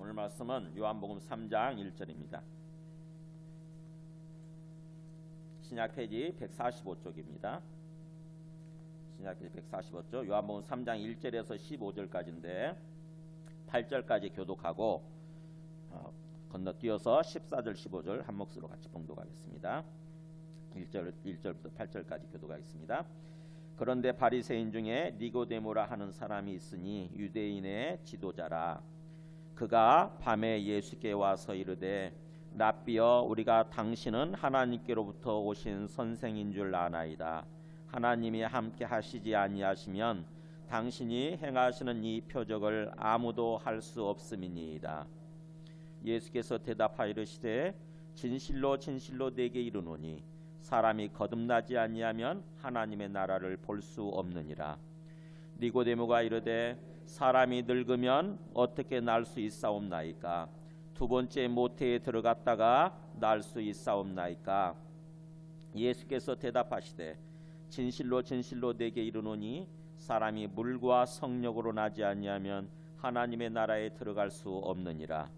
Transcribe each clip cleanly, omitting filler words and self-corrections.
오늘 말씀은 요한복음 3장 1절입니다. 신약 페이지 145쪽입니다. 신약 페이지 145쪽 요한복음 3장 1절에서 15절까지인데 8절까지 교독하고 건너뛰어서 14절 15절 한 몫으로 같이 봉독하겠습니다. 1절부터 8절까지 교독하겠습니다. 그런데 바리새인 중에 니고데모라 하는 사람이 있으니 유대인의 지도자라. 그가 밤에 예수께 와서 이르되 랍비여, 우리가 당신은 하나님께로부터 오신 선생인 줄 아나이다. 하나님이 함께 하시지 아니하시면 당신이 행하시는 이 표적을 아무도 할 수 없음이니이다. 예수께서 대답하여 이르시되 진실로 진실로 내게 이르노니 사람이 거듭나지 아니하면 하나님의 나라를 볼 수 없느니라. 니고데모가 이르되 사람이 늙으면 어떻게 날 수 있사옵나이까? 두 번째 모태에 들어갔다가 날 수 있사옵나이까? 예수께서 대답하시되 진실로 진실로 내게 이르노니 사람이 물과 성령으로 나지 아니하면 하나님의 나라에 들어갈 수 없느니라.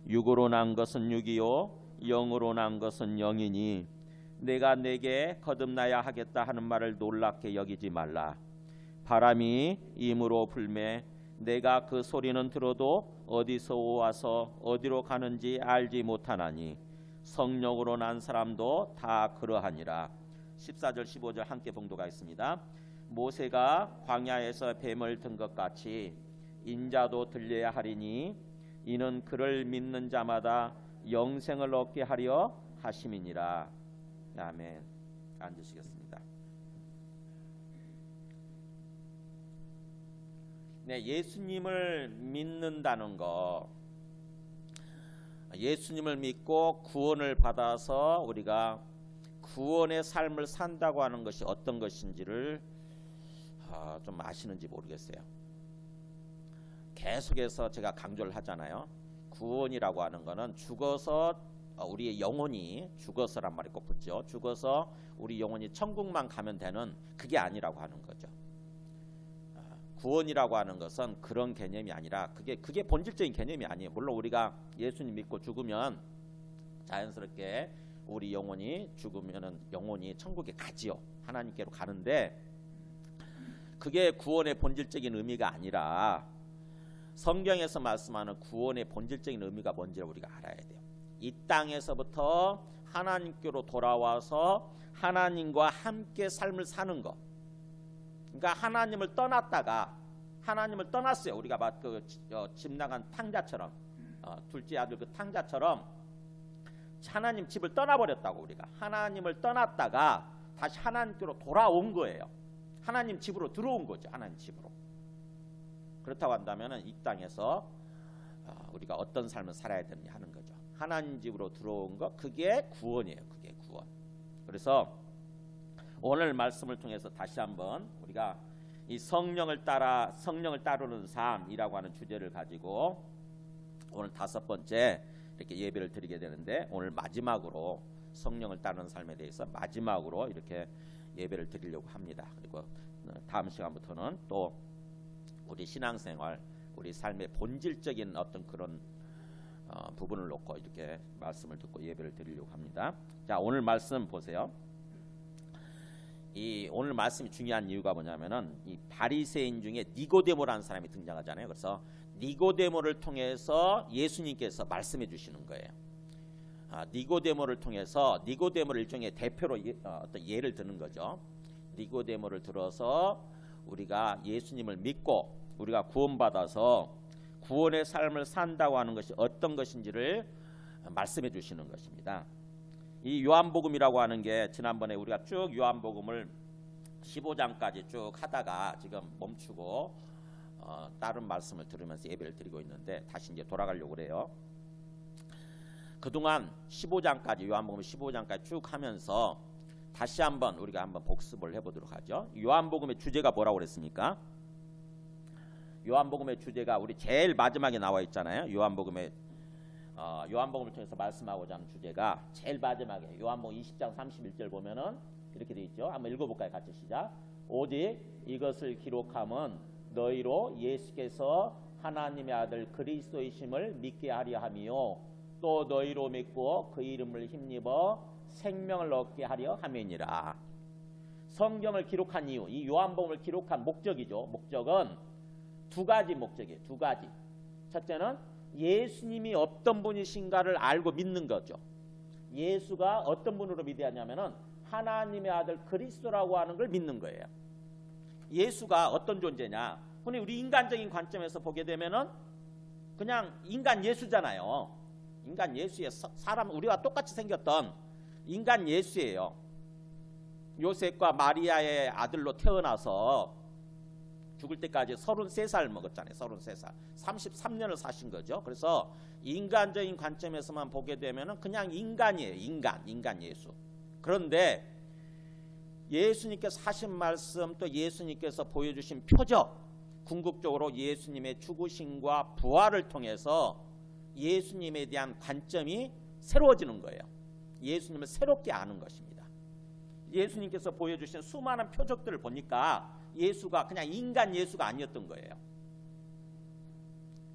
육으로 난 것은 육이요 영으로 난 것은 영이니 내가 내게 거듭나야 하겠다 하는 말을 놀랍게 여기지 말라. 바람이 임으로 불매 내가 그 소리는 들어도 어디서 와서 어디로 가는지 알지 못하나니 성령으로 난 사람도 다 그러하니라. 14절 15절 함께 봉독하겠습니다. 모세가 광야에서 뱀을 든 것 같이 인자도 들려야 하리니 이는 그를 믿는 자마다 영생을 얻게 하려 하심이니라. 아멘. 앉으시겠습니다. 네, 예수님을 믿는다는 거, 예수님을 믿고 구원을 받아서 우리가 구원의 삶을 산다고 하는 것이 어떤 것인지를 좀 아시는지 모르겠어요. 계속해서 제가 강조를 하잖아요. 구원이라고 하는 거는 죽어서 우리의 영혼이 죽어서란 말이 꼭 붙죠. 죽어서 우리 영혼이 천국만 가면 되는 그게 아니라고 하는 거죠. 구원이라고 하는 것은 그런 개념이 아니라 그게 본질적인 개념이 아니에요. 물론 우리가 예수님 믿고 죽으면 자연스럽게 우리 영혼이 죽으면은 영혼이 천국에 가지요. 하나님께로 가는데 그게 구원의 본질적인 의미가 아니라 성경에서 말씀하는 구원의 본질적인 의미가 뭔지를 우리가 알아야 돼요. 이 땅에서부터 하나님께로 돌아와서 하나님과 함께 삶을 사는 것. 그러니까 하나님을 떠났다가 하나님을 떠났어요. 우리가 집 나간 탕자처럼 둘째 아들 그 탕자처럼 하나님 집을 떠나버렸다고. 우리가 하나님을 떠났다가 다시 하나님께로 돌아온 거예요. 하나님 집으로 들어온 거죠. 하나님 집으로. 그렇다고 한다면 이 땅에서 우리가 어떤 삶을 살아야 되느냐 하는 거죠. 하나님 집으로 들어온 거, 그게 구원이에요. 그게 구원. 그래서 오늘 말씀을 통해서 다시 한번 우리가 이 성령을 따르는 삶이라고 하는 주제를 가지고 오늘 5번째 이렇게 예배를 드리게 되는데, 오늘 마지막으로 성령을 따르는 삶에 대해서 마지막으로 이렇게 예배를 드리려고 합니다. 그리고 다음 시간부터는 또 우리 신앙생활, 우리 삶의 본질적인 어떤 그런 부분을 놓고 이렇게 말씀을 듣고 예배를 드리려고 합니다. 자, 오늘 말씀 보세요. 이 오늘 말씀이 중요한 이유가 뭐냐면은 이 바리새인 중에 니고데모라는 사람이 등장하잖아요. 그래서 니고데모를 통해서 예수님께서 말씀해 주시는 거예요. 니고데모를 통해서 니고데모를 일종의 대표로 어떤 예를 드는 거죠. 니고데모를 들어서 우리가 예수님을 믿고 우리가 구원받아서 구원의 삶을 산다고 하는 것이 어떤 것인지를 말씀해 주시는 것입니다. 이 요한복음이라고 하는 게 지난번에 우리가 쭉 요한복음을 15장까지 쭉 하다가 지금 멈추고 다른 말씀을 들으면서 예배를 드리고 있는데 다시 이제 돌아가려고 그래요. 그동안 15장까지 요한복음 15장까지 쭉 하면서 다시 한번 우리가 한번 복습을 해보도록 하죠. 요한복음의 주제가 뭐라고 그랬습니까? 요한복음의 주제가 우리 제일 마지막에 나와 있잖아요. 요한복음을 통해서 말씀하고자 하는 주제가 제일 마지막에 요한복음 20장 31절 보면은 이렇게 돼 있죠. 한번 읽어볼까요? 같이 시작. 오직 이것을 기록함은 너희로 예수께서 하나님의 아들 그리스도이심을 믿게 하려 함이요 또 너희로 믿고 그 이름을 힘입어 생명을 얻게 하려 함이니라. 성경을 기록한 이유, 이 요한복음을 기록한 목적이죠. 목적은 두 가지 목적이에요. 두 가지. 첫째는 예수님이 어떤 분이신가를 알고 믿는 거죠. 예수가 어떤 분으로 믿어야 하냐면은 하나님의 아들 그리스도라고 하는 걸 믿는 거예요. 예수가 어떤 존재냐? 흔히 우리 인간적인 관점에서 보게 되면은 그냥 인간 예수잖아요. 인간 예수의 사람, 우리와 똑같이 생겼던 인간 예수예요. 요셉과 마리아의 아들로 태어나서 죽을 때까지 33살 먹었잖아요. 33살. 33년을 사신 거죠. 그래서 인간적인 관점에서만 보게 되면은 그냥 인간이에요. 인간 예수. 그런데 예수님께서 하신 말씀 또 예수님께서 보여주신 표적, 궁극적으로 예수님의 죽으심과 부활을 통해서 예수님에 대한 관점이 새로워지는 거예요. 예수님을 새롭게 아는 것입니다. 예수님께서 보여주신 수많은 표적들을 보니까 예수가 그냥 인간 예수가 아니었던 거예요.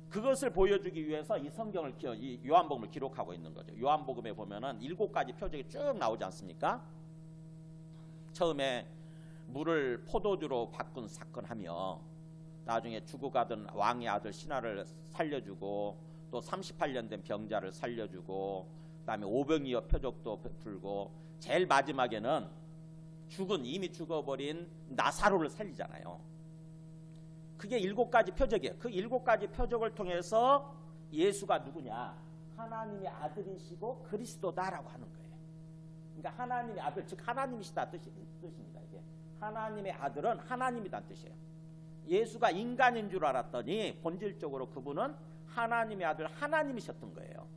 그것을 보여주기 위해서 이 성경을 이 요한복음을 기록하고 있는 거죠. 요한복음에 보면은 7가지 표적이 쭉 나오지 않습니까? 처음에 물을 포도주로 바꾼 사건하며 나중에 죽어가던 왕의 아들 신하를 살려주고 또 38년 된 병자를 살려주고 그다음에 오병이어 표적도 풀고 제일 마지막에는 이미 죽어버린 나사로를 살리잖아요. 그게 7가지 표적이에요. 그 7가지 표적을 통해서 예수가 누구냐? 하나님의 아들이시고 그리스도다라고 하는 거예요. 그러니까 하나님의 아들, 즉 하나님이시다 뜻입니다. 이게 하나님의 아들은 하나님이란 뜻이에요. 예수가 인간인 줄 알았더니 본질적으로 그분은 하나님의 아들 하나님이셨던 거예요.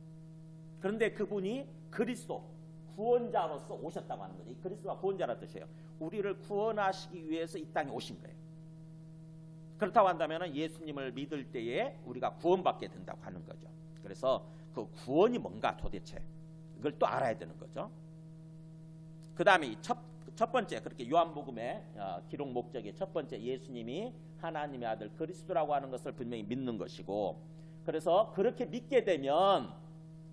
그런데 그분이 그리스도 구원자로서 오셨다고 하는 거죠. 이 그리스도가 구원자라는 뜻이에요. 우리를 구원하시기 위해서 이 땅에 오신 거예요. 그렇다고 한다면 예수님을 믿을 때에 우리가 구원받게 된다고 하는 거죠. 그래서 그 구원이 뭔가 도대체 이걸 또 알아야 되는 거죠. 그 다음에 첫 번째, 그렇게 요한복음의 기록 목적의 첫 번째, 예수님이 하나님의 아들 그리스도라고 하는 것을 분명히 믿는 것이고, 그래서 그렇게 믿게 되면,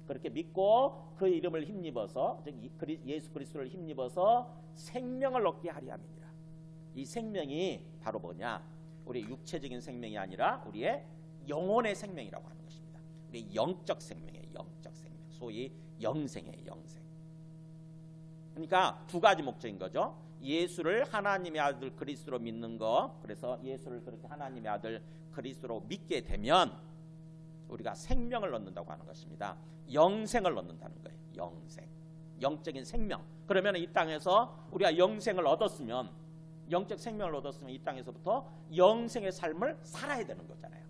그렇게 믿고 그 이름을 힘입어서, 즉 예수 그리스도를 힘입어서 생명을 얻게 하려 함이니라. 이 생명이 바로 뭐냐? 우리 육체적인 생명이 아니라 우리의 영혼의 생명이라고 하는 것입니다. 우리 영적 생명이에요. 영적 생명. 소위 영생이에요. 영생. 그러니까 두 가지 목적인 거죠. 예수를 하나님의 아들 그리스도로 믿는 거. 그래서 예수를 그렇게 하나님의 아들 그리스도로 믿게 되면 우리가 생명을 얻는다고 하는 것입니다. 영생을 얻는다는 거예요. 영생. 영적인 생명. 그러면 이 땅에서 우리가 영생을 얻었으면, 영적 생명을 얻었으면 이 땅에서부터 영생의 삶을 살아야 되는 거잖아요.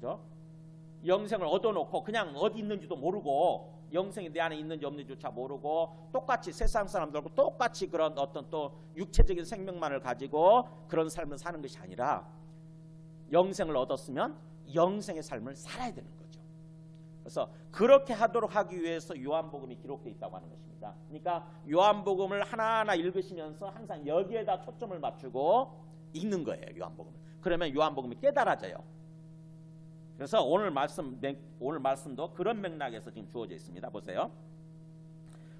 그렇죠? 영생을 얻어놓고 그냥 어디 있는지도 모르고, 영생이 내 안에 있는지 없는지조차 모르고 똑같이 세상 사람들하고 똑같이 그런 어떤 또 육체적인 생명만을 가지고 그런 삶을 사는 것이 아니라, 영생을 얻었으면 영생의 삶을 살아야 되는 거죠. 그래서 그렇게 하도록 하기 위해서 요한복음이 기록되어 있다고 하는 것입니다. 그러니까 요한복음을 하나하나 읽으시면서 항상 여기에다 초점을 맞추고 읽는 거예요. 요한복음을. 그러면 요한복음이 깨달아져요. 그래서 오늘 말씀도 그런 맥락에서 지금 주어져 있습니다. 보세요.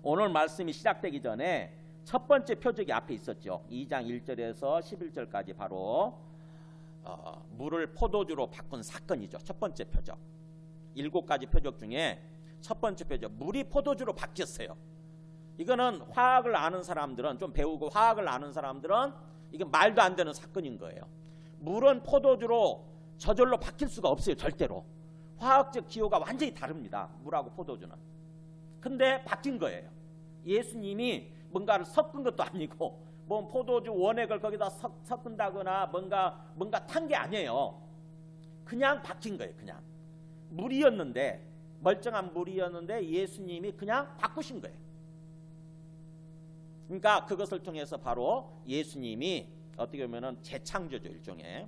오늘 말씀이 시작되기 전에 첫 번째 표적이 앞에 있었죠. 2장 1절에서 11절까지 바로 물을 포도주로 바꾼 사건이죠. 첫 번째 표적. 7가지 표적 중에 첫 번째 표적, 물이 포도주로 바뀌었어요. 이거는 화학을 아는 사람들은, 좀 배우고 화학을 아는 사람들은 이게 말도 안 되는 사건인 거예요. 물은 포도주로 저절로 바뀔 수가 없어요. 절대로. 화학적 기호가 완전히 다릅니다. 물하고 포도주는. 근데 바뀐 거예요. 예수님이 뭔가를 섞은 것도 아니고, 뭐 포도주 원액을 거기다 섞은다거나 뭔가 탄 게 아니에요. 그냥 바뀐 거예요. 그냥 물이었는데, 멀쩡한 물이었는데 예수님이 그냥 바꾸신 거예요. 그러니까 그것을 통해서 바로 예수님이 어떻게 보면은 재창조죠. 일종의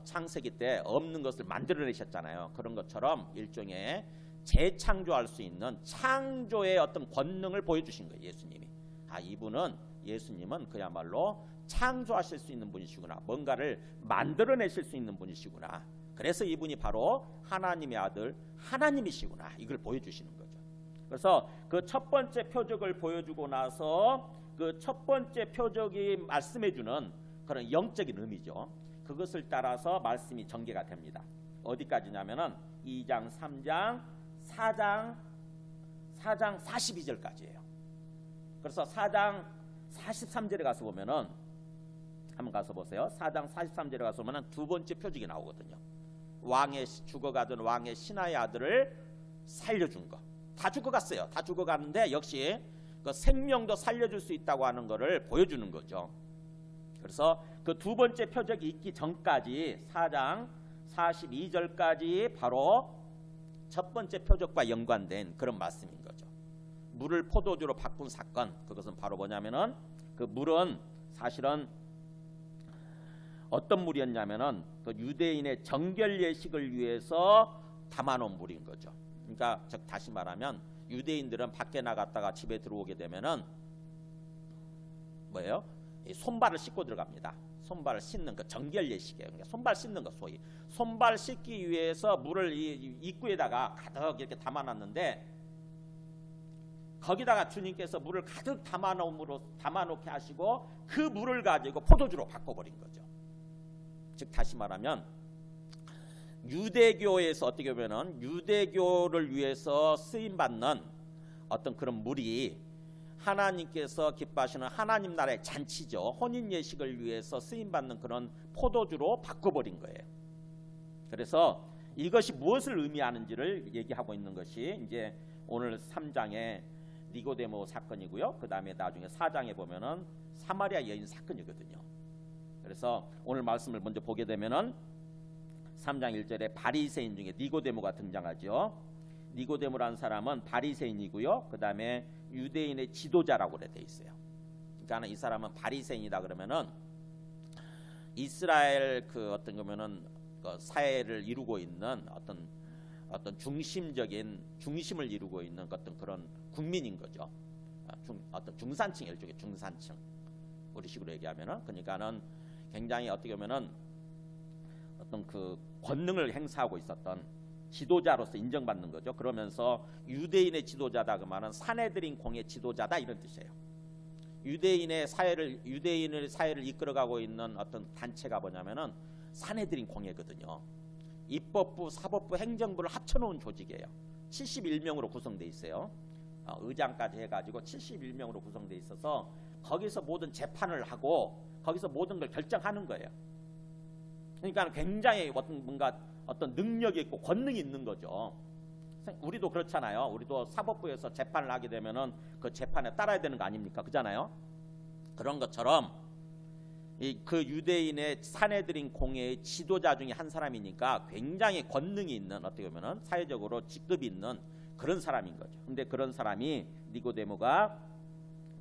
창세기 때 없는 것을 만들어내셨잖아요. 그런 것처럼 일종의 재창조할 수 있는 창조의 어떤 권능을 보여주신 거예요. 예수님이. 예수님은 그야말로 창조하실 수 있는 분이시구나. 뭔가를 만들어내실 수 있는 분이시구나. 그래서 이분이 바로 하나님의 아들 하나님이시구나 이걸 보여주시는 거죠. 그래서 그 첫 번째 표적을 보여주고 나서 그 첫 번째 표적이 말씀해주는 그런 영적인 의미죠. 그것을 따라서 말씀이 전개가 됩니다. 어디까지냐면은 2장, 3장, 4장 42절까지예요. 그래서 4장 43절에 가서 보면은 한번 가서 보세요. 4장 43절에 가서 보면은 두 번째 표적이 나오거든요. 죽어가던 왕의 신하의 아들을 살려준 거. 다 죽어갔어요. 다 죽어가는데 역시 그 생명도 살려줄 수 있다고 하는 것을 보여주는 거죠. 그래서 그 두 번째 표적이 있기 전까지 4장 42절까지 바로 첫 번째 표적과 연관된 그런 말씀인 거죠. 물을 포도주로 바꾼 사건, 그것은 바로 뭐냐면은 그 물은 사실은 어떤 물이었냐면은 그 유대인의 정결 예식을 위해서 담아놓은 물인 거죠. 그러니까 즉 다시 말하면 유대인들은 밖에 나갔다가 집에 들어오게 되면은 뭐예요? 손발을 씻고 들어갑니다. 손발을 씻는 그 정결 예식이에요. 그러니까 손발 씻는 거 소위 손발 씻기 위해서 물을 이 입구에다가 가득 이렇게 담아놨는데 거기다가 주님께서 물을 가득 담아놓게 하시고 그 물을 가지고 포도주로 바꿔버린 거죠. 즉 다시 말하면 유대교에서 어떻게 보면은 유대교를 위해서 쓰임 받는 어떤 그런 물이 하나님께서 기뻐하시는 하나님 나라의 잔치죠. 혼인 예식을 위해서 쓰임 받는 그런 포도주로 바꿔버린 거예요. 그래서 이것이 무엇을 의미하는지를 얘기하고 있는 것이 이제 오늘 3장의 니고데모 사건이고요. 그 다음에 나중에 4장에 보면은 사마리아 여인 사건이거든요. 그래서 오늘 말씀을 먼저 보게 되면은 3장 1절에 바리새인 중에 니고데모가 등장하죠. 니고데모라는 사람은 바리새인이고요. 그 다음에 유대인의 지도자라고 돼 있어요. 그러니까 이 사람은 바리새인이다 그러면은 이스라엘 그 어떤 거면은 그 사회를 이루고 있는 어떤 중심을 이루고 있는 어떤 그런 국민인 거죠. 어떤 중산층 일종의 중산층 우리식으로 얘기하면은 그러니까는 굉장히 어떻게 보면은 어떤 그 권능을 행사하고 있었던 지도자로서 인정받는 거죠. 그러면서 유대인의 지도자다 그 말은 산헤드린 공의 지도자다 이런 뜻이에요. 유대인의 사회를 이끌어가고 있는 어떤 단체가 뭐냐면은 산헤드린 공회거든요. 입법부, 사법부, 행정부를 합쳐놓은 조직이에요. 71명으로 구성돼 있어요. 의장까지 해가지고 71명으로 구성돼 있어서 거기서 모든 재판을 하고 거기서 모든 걸 결정하는 거예요. 그러니까 굉장히 뭔가 어떤 능력이 있고 권능이 있는 거죠. 우리도 그렇잖아요. 우리도 사법부에서 재판을 하게 되면은 그 재판에 따라야 되는 거 아닙니까? 그잖아요. 그런 것처럼 그 유대인의 산헤드린 공회의 지도자 중에 한 사람이니까 굉장히 권능이 있는 어떻게 보면은 사회적으로 직급이 있는 그런 사람인 거죠. 근데 그런 사람이 니고데모가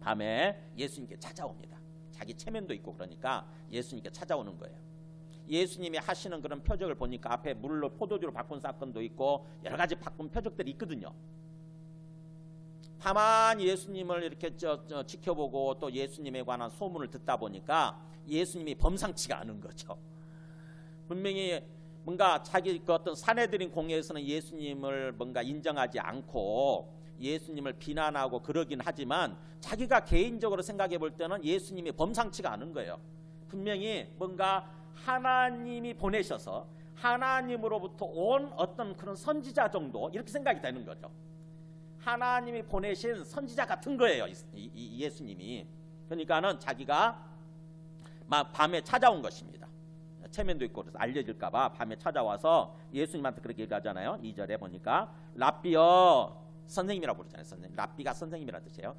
밤에 예수님께 찾아옵니다. 자기 체면도 있고 그러니까 예수님께 찾아오는 거예요. 예수님이 하시는 그런 표적을 보니까 앞에 물로 포도주로 바꾼 사건도 있고 여러 가지 바꾼 표적들이 있거든요. 가만히 예수님을 이렇게 지켜보고 또 예수님에 관한 소문을 듣다 보니까 예수님이 범상치가 않은 거죠. 분명히 뭔가 자기 그 어떤 산헤드린 공회에서는 예수님을 뭔가 인정하지 않고 예수님을 비난하고 그러긴 하지만 자기가 개인적으로 생각해 볼 때는 예수님이 범상치가 않은 거예요. 분명히 뭔가 하나님이 보내셔서 하나님으로부터 온 어떤 그런 선지자 정도 이렇게 생각이 되는 거죠. 하나님이 보내신 선지자 같은 거예요. 이 예수님이. 그러니까는 자기가 밤에 찾아온 것입니다. 체면도 있고 그래서 알려질까 봐 밤에 찾아와서 예수님한테 그렇게 얘기하잖아요. 2절에 보니까 랍비여 선생님이라고 부르잖아요. 선생님. 랍비가 선생님이라는 뜻이에요.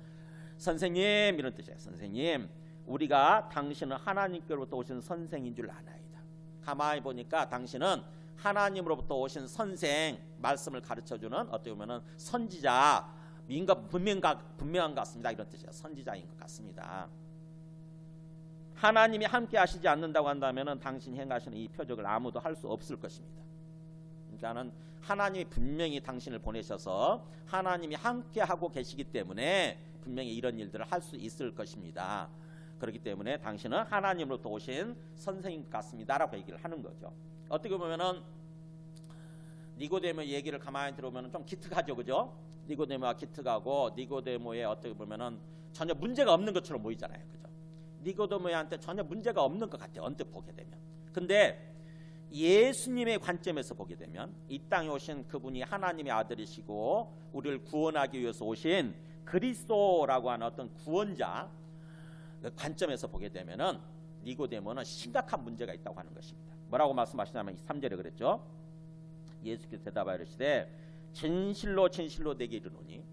선생님 이런 뜻이에요. 선생님 우리가 당신은 하나님께로부터 오신 선생인 줄 아나이다. 가만히 보니까 당신은 하나님으로부터 오신 선생 말씀을 가르쳐주는 어떻게 보면은 선지자 분명한 것 같습니다. 이런 뜻이에요. 선지자인 것 같습니다. 하나님이 함께 하시지 않는다고 한다면은 당신이 행하시는 이 표적을 아무도 할 수 없을 것입니다. 그러니까는 하나님이 분명히 당신을 보내셔서 하나님이 함께 하고 계시기 때문에 분명히 이런 일들을 할 수 있을 것입니다. 그렇기 때문에 당신은 하나님으로부터 오신 선생님 같습니다라고 얘기를 하는 거죠. 어떻게 보면은 니고데모 얘기를 가만히 들어보면 좀 기특하죠, 그죠? 니고데모가 기특하고 니고데모의 어떻게 보면은 전혀 문제가 없는 것처럼 보이잖아요, 그죠? 니고데모한테 전혀 문제가 없는 것 같아요, 언뜻 보게 되면. 근데 예수님의 관점에서 보게 되면 이 땅에 오신 그분이 하나님의 아들이시고 우리를 구원하기 위해서 오신 그리스도라고 하는 어떤 구원자 관점에서 보게 되면은 니고데모는 심각한 문제가 있다고 하는 것입니다. 뭐라고 말씀하시냐면 3절에 그랬죠. 예수께서 대답하여 이르시되 진실로 진실로 내게 이르노니,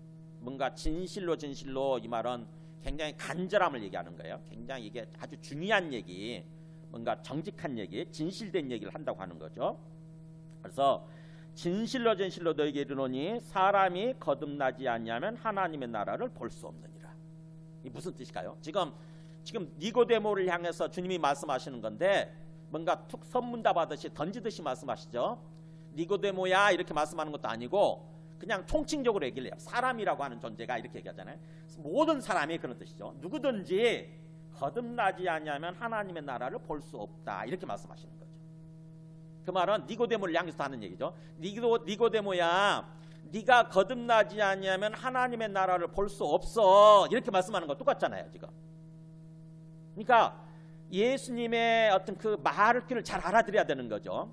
뭔가 진실로 진실로 이 말은 굉장히 간절함을 얘기하는 거예요. 굉장히 이게 아주 중요한 얘기, 뭔가 정직한 얘기, 진실된 얘기를 한다고 하는 거죠. 그래서 진실로 진실로 너에게 이르노니 사람이 거듭나지 않냐면 하나님의 나라를 볼 수 없느니라. 이 무슨 뜻일까요? 지금 니고데모를 향해서 주님이 말씀하시는 건데 뭔가 툭 선문답 하듯이 던지듯이 말씀하시죠. 니고데모야 이렇게 말씀하는 것도 아니고 그냥 총칭적으로 얘기를 해요. 사람이라고 하는 존재가 이렇게 얘기하잖아요. 모든 사람이 그런 뜻이죠. 누구든지 거듭나지 않냐면 하나님의 나라를 볼 수 없다 이렇게 말씀하시는 거죠. 그 말은 니고데모를 향해서 하는 얘기죠. 니고데모야 네가 거듭나지 않냐면 하나님의 나라를 볼 수 없어 이렇게 말씀하는 거 똑같잖아요, 지금. 그러니까 예수님의 어떤 그 말귀를 잘 알아들어야 되는 거죠.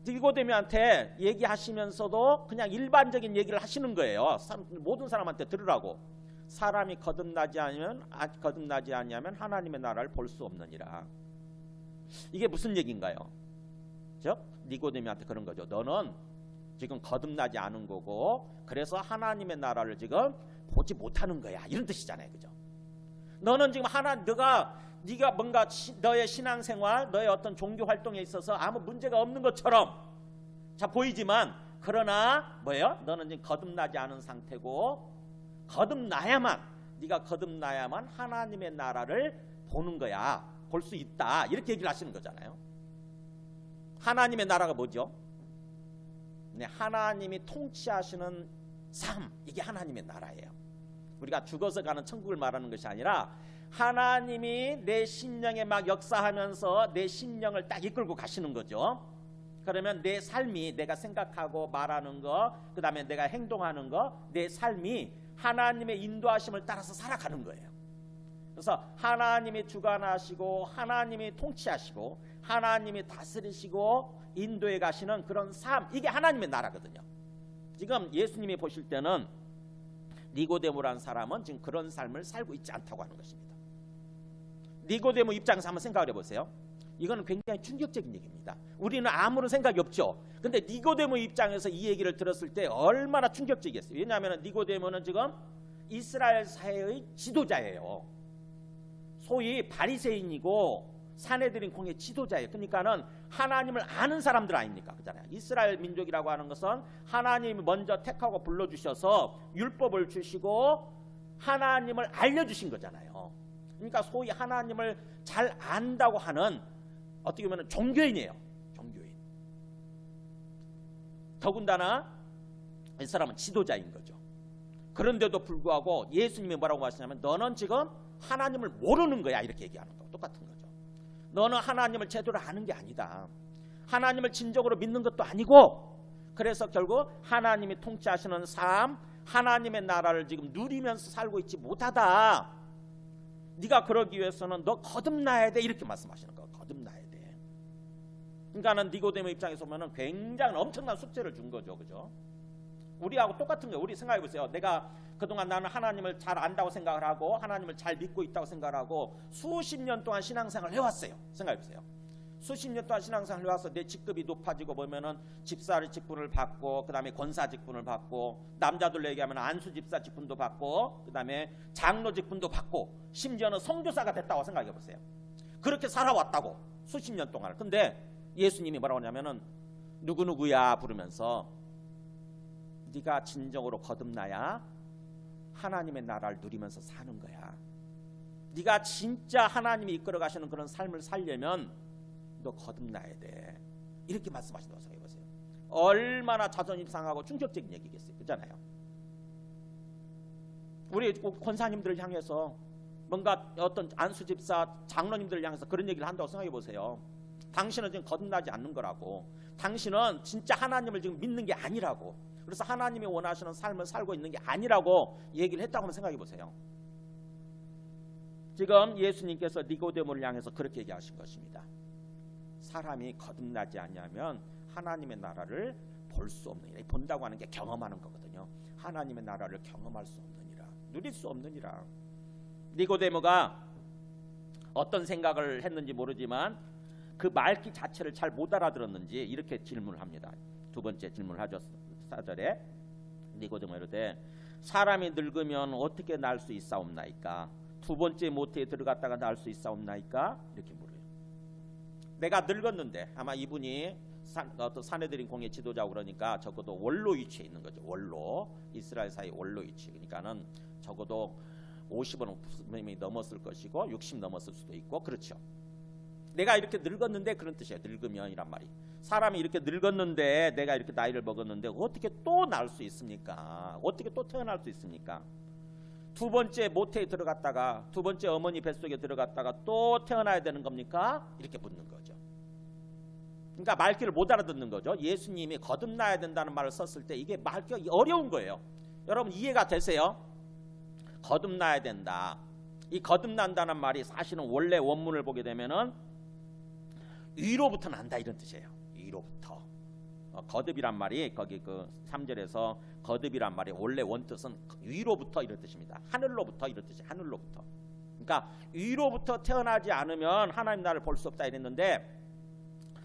니고데모한테 얘기하시면서도 그냥 일반적인 얘기를 하시는 거예요. 모든 사람한테 들으라고. 사람이 거듭나지 않냐면 하나님의 나라를 볼 수 없느니라. 이게 무슨 얘기인가요? 즉 니고데모한테 그런 거죠. 너는 지금 거듭나지 않은 거고 그래서 하나님의 나라를 지금 보지 못하는 거야 이런 뜻이잖아요, 그죠? 너는 지금 네가 뭔가 너의 신앙생활, 너의 어떤 종교 활동에 있어서 아무 문제가 없는 것처럼 자 보이지만 그러나 뭐예요? 너는 지금 거듭나지 않은 상태고 네가 거듭나야만 하나님의 나라를 보는 거야, 볼 수 있다 이렇게 얘기를 하시는 거잖아요. 하나님의 나라가 뭐죠? 네, 하나님이 통치하시는 삶, 이게 하나님의 나라예요. 우리가 죽어서 가는 천국을 말하는 것이 아니라 하나님이 내 심령에 막 역사하면서 내 심령을 딱 이끌고 가시는 거죠. 그러면 내 삶이, 내가 생각하고 말하는 거, 그 다음에 내가 행동하는 거, 내 삶이 하나님의 인도하심을 따라서 살아가는 거예요. 그래서 하나님이 주관하시고 하나님이 통치하시고 하나님이 다스리시고 인도해 가시는 그런 삶, 이게 하나님의 나라거든요. 지금 예수님이 보실 때는 니고데모라는 사람은 지금 그런 삶을 살고 있지 않다고 하는 것입니다. 니고데모 입장에서 한번 생각을 해보세요. 이거는 굉장히 충격적인 얘기입니다. 우리는 아무런 생각이 없죠. 근데 니고데모 입장에서 이 얘기를 들었을 때 얼마나 충격적이었어요. 왜냐하면 니고데모는 지금 이스라엘 사회의 지도자예요. 소위 바리새인이고 사내들인 공의 지도자예요. 그러니까는 하나님을 아는 사람들 아닙니까? 그잖아요. 이스라엘 민족이라고 하는 것은 하나님이 먼저 택하고 불러주셔서 율법을 주시고 하나님을 알려주신 거잖아요. 그러니까 소위 하나님을 잘 안다고 하는 어떻게 보면 종교인이에요. 종교인. 더군다나 이 사람은 지도자인 거죠. 그런데도 불구하고 예수님이 뭐라고 하시냐면 너는 지금 하나님을 모르는 거야 이렇게 얘기하는 거 똑같은 거죠. 너는 하나님을 제대로 아는 게 아니다. 하나님을 진정으로 믿는 것도 아니고 그래서 결국 하나님이 통치하시는 삶, 하나님의 나라를 지금 누리면서 살고 있지 못하다. 네가 그러기 위해서는 너 거듭나야 돼 이렇게 말씀하시는 거야. 거듭나야 돼. 그러니까는 니고데모 입장에서 보면은 굉장히 엄청난 숙제를 준 거죠, 그죠? 우리하고 똑같은 거예요. 우리 생각해 보세요. 내가 그동안 나는 하나님을 잘 안다고 생각을 하고 하나님을 잘 믿고 있다고 생각을 하고 수십 년 동안 신앙생활을 해왔어요. 생각해 보세요. 수십 년 동안 신앙생활을 해와서 내 직급이 높아지고 보면은 집사 직분을 받고 그 다음에 권사 직분을 받고 남자들로 얘기하면 안수 집사 직분도 받고 그 다음에 장로 직분도 받고 심지어는 선교사가 됐다고 생각해 보세요. 그렇게 살아왔다고 수십 년 동안. 근데 예수님이 뭐라고 하냐면은 누구누구야 부르면서 네가 진정으로 거듭나야 하나님의 나라를 누리면서 사는 거야. 네가 진짜 하나님이 이끌어 가시는 그런 삶을 살려면 너 거듭나야 돼. 이렇게 말씀하신다고 생각해보세요. 얼마나 자존심 상하고 충격적인 얘기겠어요. 그렇잖아요. 우리 권사님들을 향해서 뭔가 어떤 안수집사 장로님들을 향해서 그런 얘기를 한다고 생각해보세요. 당신은 지금 거듭나지 않는 거라고. 당신은 진짜 하나님을 지금 믿는 게 아니라고. 그래서 하나님이 원하시는 삶을 살고 있는 게 아니라고 얘기를 했다고 한번 생각해 보세요. 지금 예수님께서 니고데모를 향해서 그렇게 얘기하신 것입니다. 사람이 거듭나지 않냐면 하나님의 나라를 볼 수 없느니라. 본다고 하는 게 경험하는 거거든요. 하나님의 나라를 경험할 수 없느니라, 누릴 수 없느니라. 니고데모가 어떤 생각을 했는지 모르지만 그 말기 자체를 잘 못 알아들었는지 이렇게 질문을 합니다. 두 번째 질문을 하죠. 4절에 니고데모가 이르되 사람이 늙으면 어떻게 날 수 있사옵나이까? 두 번째 모태에 들어갔다가 날 수 있사옵나이까? 이렇게 물어요. 내가 늙었는데, 아마 이분이 어떤 사내들인 공의 지도자고 그러니까 적어도 원로 위치에 있는 거죠. 원로, 이스라엘 사이 원로 위치. 그러니까는 적어도 50은 분명히 넘었을 것이고 60 넘었을 수도 있고, 그렇죠. 내가 이렇게 늙었는데, 그런 뜻이에요. 늙으면이란 말이. 사람이 이렇게 늙었는데, 내가 이렇게 나이를 먹었는데 어떻게 또 날 수 있습니까? 어떻게 또 태어날 수 있습니까? 두 번째 모태에 들어갔다가, 두 번째 어머니 뱃속에 들어갔다가 또 태어나야 되는 겁니까? 이렇게 묻는 거죠. 그러니까 말귀를 못 알아듣는 거죠. 예수님이 거듭나야 된다는 말을 썼을 때 이게 말귀가 어려운 거예요. 여러분 이해가 되세요? 거듭나야 된다. 이 거듭난다는 말이 사실은 원래 원문을 보게 되면은 위로부터 난다, 이런 뜻이에요. 위로부터. 거듭이란 말이 거기 그 3절에서 거듭이란 말이 원래 원뜻은 위로부터 이런 뜻입니다. 하늘로부터 이런 뜻이에요. 하늘로부터. 그러니까 위로부터 태어나지 않으면 하나님 나라를 볼 수 없다 이랬는데,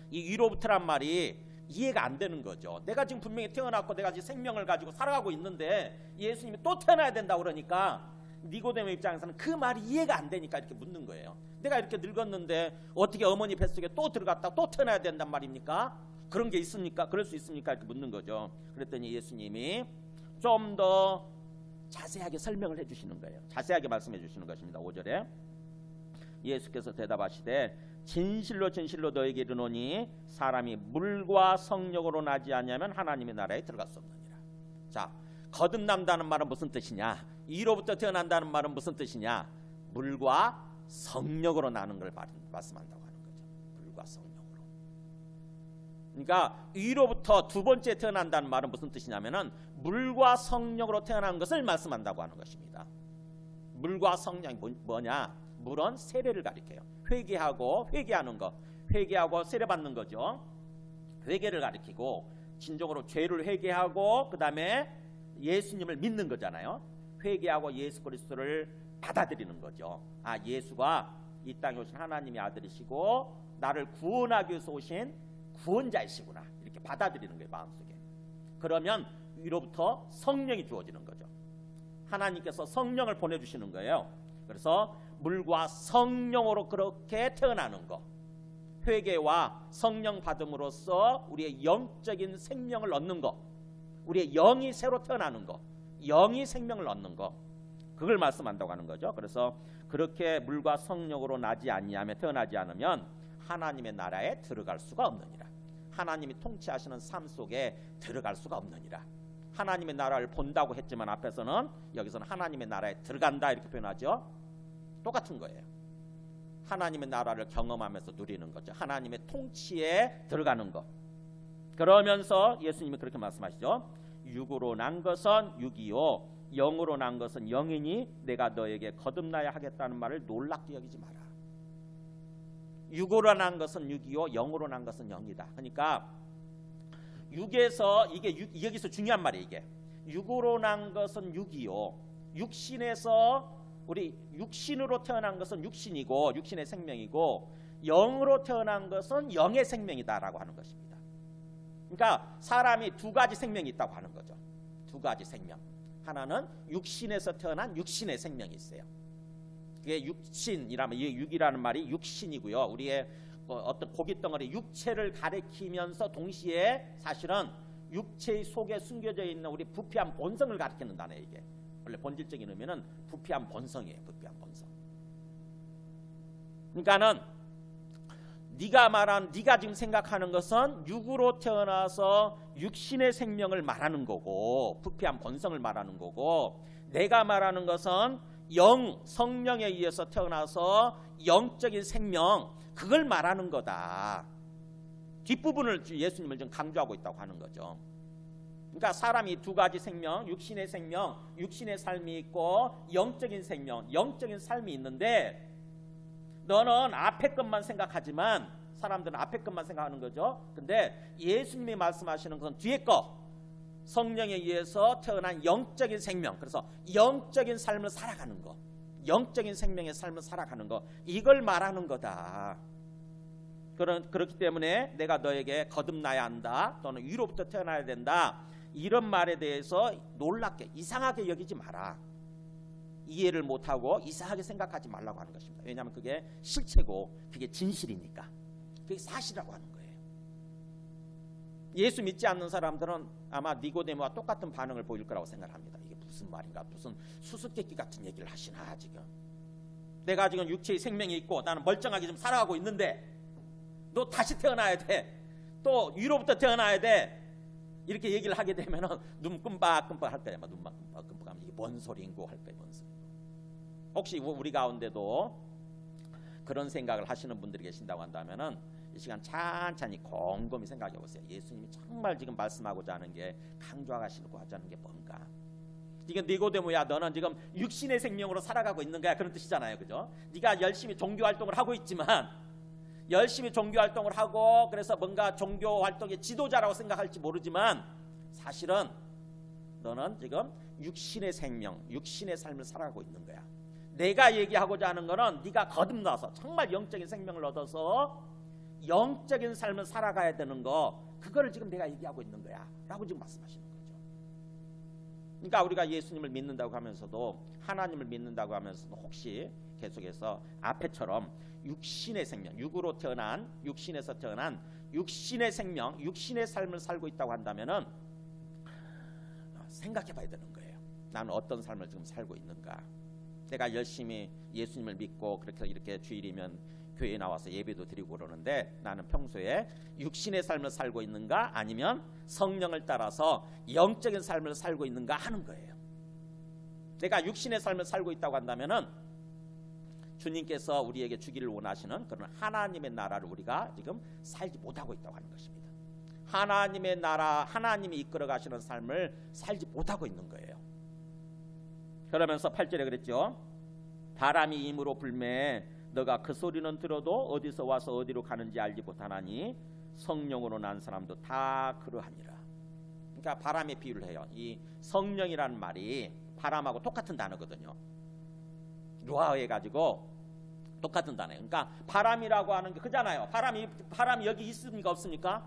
이 위로부터란 말이 이해가 안 되는 거죠. 내가 지금 분명히 태어났고 내가 지금 생명을 가지고 살아가고 있는데 예수님이 또 태어나야 된다고 그러니까 니고데모 입장에서는 그 말이 이해가 안 되니까 이렇게 묻는 거예요. 내가 이렇게 늙었는데 어떻게 어머니 뱃속에 또 들어갔다 또 태어나야 된단 말입니까? 그런 게 있습니까? 그럴 수 있습니까? 이렇게 묻는 거죠. 그랬더니 예수님이 좀 더 자세하게 설명을 해주시는 거예요. 자세하게 말씀해 주시는 것입니다. 5절에 예수께서 대답하시되 진실로 진실로 너에게 이르노니 사람이 물과 성령으로 나지 않으면 하나님의 나라에 들어갈 수 없느니라. 자, 거듭난다는 말은 무슨 뜻이냐? 이로부터 태어난다는 말은 무슨 뜻이냐? 물과 성령으로 나는 걸 말씀한다고 하는 거죠. 물과 성령으로. 그러니까 위로부터 두 번째 태어난다는 말은 무슨 뜻이냐면은 물과 성령으로 태어나는 것을 말씀한다고 하는 것입니다. 물과 성령이 뭐냐? 물은 세례를 가리켜요. 회개하고 회개하는 거, 회개하고 세례 받는 거죠. 회개를 가리키고 진정으로 죄를 회개하고 그 다음에 예수님을 믿는 거잖아요. 회개하고 예수 그리스도를 받아들이는 거죠. 아, 예수가 이 땅에 오신 하나님의 아들이시고 나를 구원하기 위해서 오신 구원자이시구나, 이렇게 받아들이는 거예요, 마음속에. 그러면 위로부터 성령이 주어지는 거죠. 하나님께서 성령을 보내주시는 거예요. 그래서 물과 성령으로 그렇게 태어나는 거, 회개와 성령 받음으로써 우리의 영적인 생명을 얻는 거, 우리의 영이 새로 태어나는 거, 영이 생명을 얻는 거, 그걸 말씀한다고 하는 거죠. 그래서 그렇게 물과 성령으로 나지 아니하며 태어나지 않으면 하나님의 나라에 들어갈 수가 없느니라. 하나님이 통치하시는 삶 속에 들어갈 수가 없느니라. 하나님의 나라를 본다고 했지만 앞에서는, 여기서는 하나님의 나라에 들어간다 이렇게 표현하죠. 똑같은 거예요. 하나님의 나라를 경험하면서 누리는 거죠. 하나님의 통치에 들어가는 것. 그러면서 예수님이 그렇게 말씀하시죠. 육으로 난 것은 육이요 영으로 난 것은 영이니 내가 너에게 거듭나야 하겠다는 말을 놀랍게 여기지 마라. 육으로 난 것은 육이요 영으로 난 것은 영이다. 그러니까 육에서, 이게 여기서 중요한 말이에요. 이게 육으로 난 것은 육이요, 육신에서 우리 육신으로 태어난 것은 육신이고 육신의 생명이고, 영으로 태어난 것은 영의 생명이다라고 하는 것입니다. 그러니까 사람이 두 가지 생명이 있다고 하는 거죠. 두 가지 생명. 하나는 육신에서 태어난 육신의 생명이 있어요. 그게 육신이라면, 이 육이라는 말이 육신이고요. 우리의 어떤 고깃덩어리 육체를 가리키면서 동시에 사실은 육체 속에 숨겨져 있는 우리 부패한 본성을 가리키는 단어예요. 이게 원래 본질적인 의미는 부패한 본성이에요. 부패한 본성. 그러니까는 네가 지금 생각하는 것은 육으로 태어나서 육신의 생명을 말하는 거고, 부패한 본성을 말하는 거고, 내가 말하는 것은 영, 성령에 의해서 태어나서 영적인 생명, 그걸 말하는 거다. 뒷부분을 예수님을 좀 강조하고 있다고 하는 거죠. 그러니까 사람이 두 가지 생명, 육신의 생명, 육신의 삶이 있고 영적인 생명, 영적인 삶이 있는데 너는 앞에 것만 생각하지만 사람들은 앞에 것만 생각하는 거죠. 근데 예수님이 말씀하시는 것은 뒤에 거, 성령에 의해서 태어난 영적인 생명, 그래서 영적인 삶을 살아가는 거, 영적인 생명의 삶을 살아가는 거, 이걸 말하는 거다. 그렇기 때문에 내가 너에게 거듭나야 한다, 또는 위로부터 태어나야 된다, 이런 말에 대해서 놀랍게 이상하게 여기지 마라. 이해를 못하고 이상하게 생각하지 말라고 하는 것입니다. 왜냐하면 그게 실체고 그게 진실이니까, 그게 사실이라고 하는 거예요. 예수 믿지 않는 사람들은 아마 니고데모와 똑같은 반응을 보일 거라고 생각합니다. 이게 무슨 말인가, 무슨 수수께끼 같은 얘기를 하시나. 지금 내가 지금 육체의 생명이 있고 나는 멀쩡하게 좀 살아가고 있는데 너 다시 태어나야 돼, 또 위로부터 태어나야 돼, 이렇게 얘기를 하게 되면은 눈 끔박끔박 할 거예요. 눈만 끔박끔박하면 이게 뭔 소리인고 할 거예요. 뭔 소리. 혹시 우리 가운데도 그런 생각을 하시는 분들이 계신다고 한다면은 이 시간 찬찬히 곰곰이 생각해 보세요. 예수님이 정말 지금 말씀하고자 하는 게, 강조하시려고 하자는 게 뭔가. 지금 니고데모야, 너는 지금 육신의 생명으로 살아가고 있는 거야, 그런 뜻이잖아요. 그죠? 네가 열심히 종교 활동을 하고 있지만, 열심히 종교 활동을 하고 그래서 뭔가 종교 활동의 지도자라고 생각할지 모르지만 사실은 너는 지금 육신의 생명, 육신의 삶을 살아가고 있는 거야. 내가 얘기하고자 하는 거는 네가 거듭나서 정말 영적인 생명을 얻어서 영적인 삶을 살아가야 되는 거, 그거를 지금 내가 얘기하고 있는 거야 라고 지금 말씀하시는 거죠. 그러니까 우리가 예수님을 믿는다고 하면서도, 하나님을 믿는다고 하면서도 혹시 계속해서 앞에처럼 육신의 생명, 육으로 태어난, 육신에서 태어난 육신의 생명, 육신의 삶을 살고 있다고 한다면은 생각해 봐야 되는 거예요. 나는 어떤 삶을 지금 살고 있는가. 내가 열심히 예수님을 믿고 그렇게 이렇게 주일이면 교회에 나와서 예배도 드리고 그러는데 나는 평소에 육신의 삶을 살고 있는가, 아니면 성령을 따라서 영적인 삶을 살고 있는가 하는 거예요. 내가 육신의 삶을 살고 있다고 한다면은 주님께서 우리에게 주기를 원하시는 그런 하나님의 나라를 우리가 지금 살지 못하고 있다고 하는 것입니다. 하나님의 나라, 하나님이 이끌어 가시는 삶을 살지 못하고 있는 거예요. 그러면서 8절에 그랬죠. 바람이 임으로 불매 너가 그 소리는 들어도 어디서 와서 어디로 가는지 알지 못하나니 성령으로 난 사람도 다 그러하니라. 그러니까 바람의 비유를 해요. 이 성령이라는 말이 바람하고 똑같은 단어거든요. 루아해 가지고 똑같은 단어예요. 그러니까 바람이라고 하는 게 그잖아요. 바람이 여기 있습니까, 없습니까?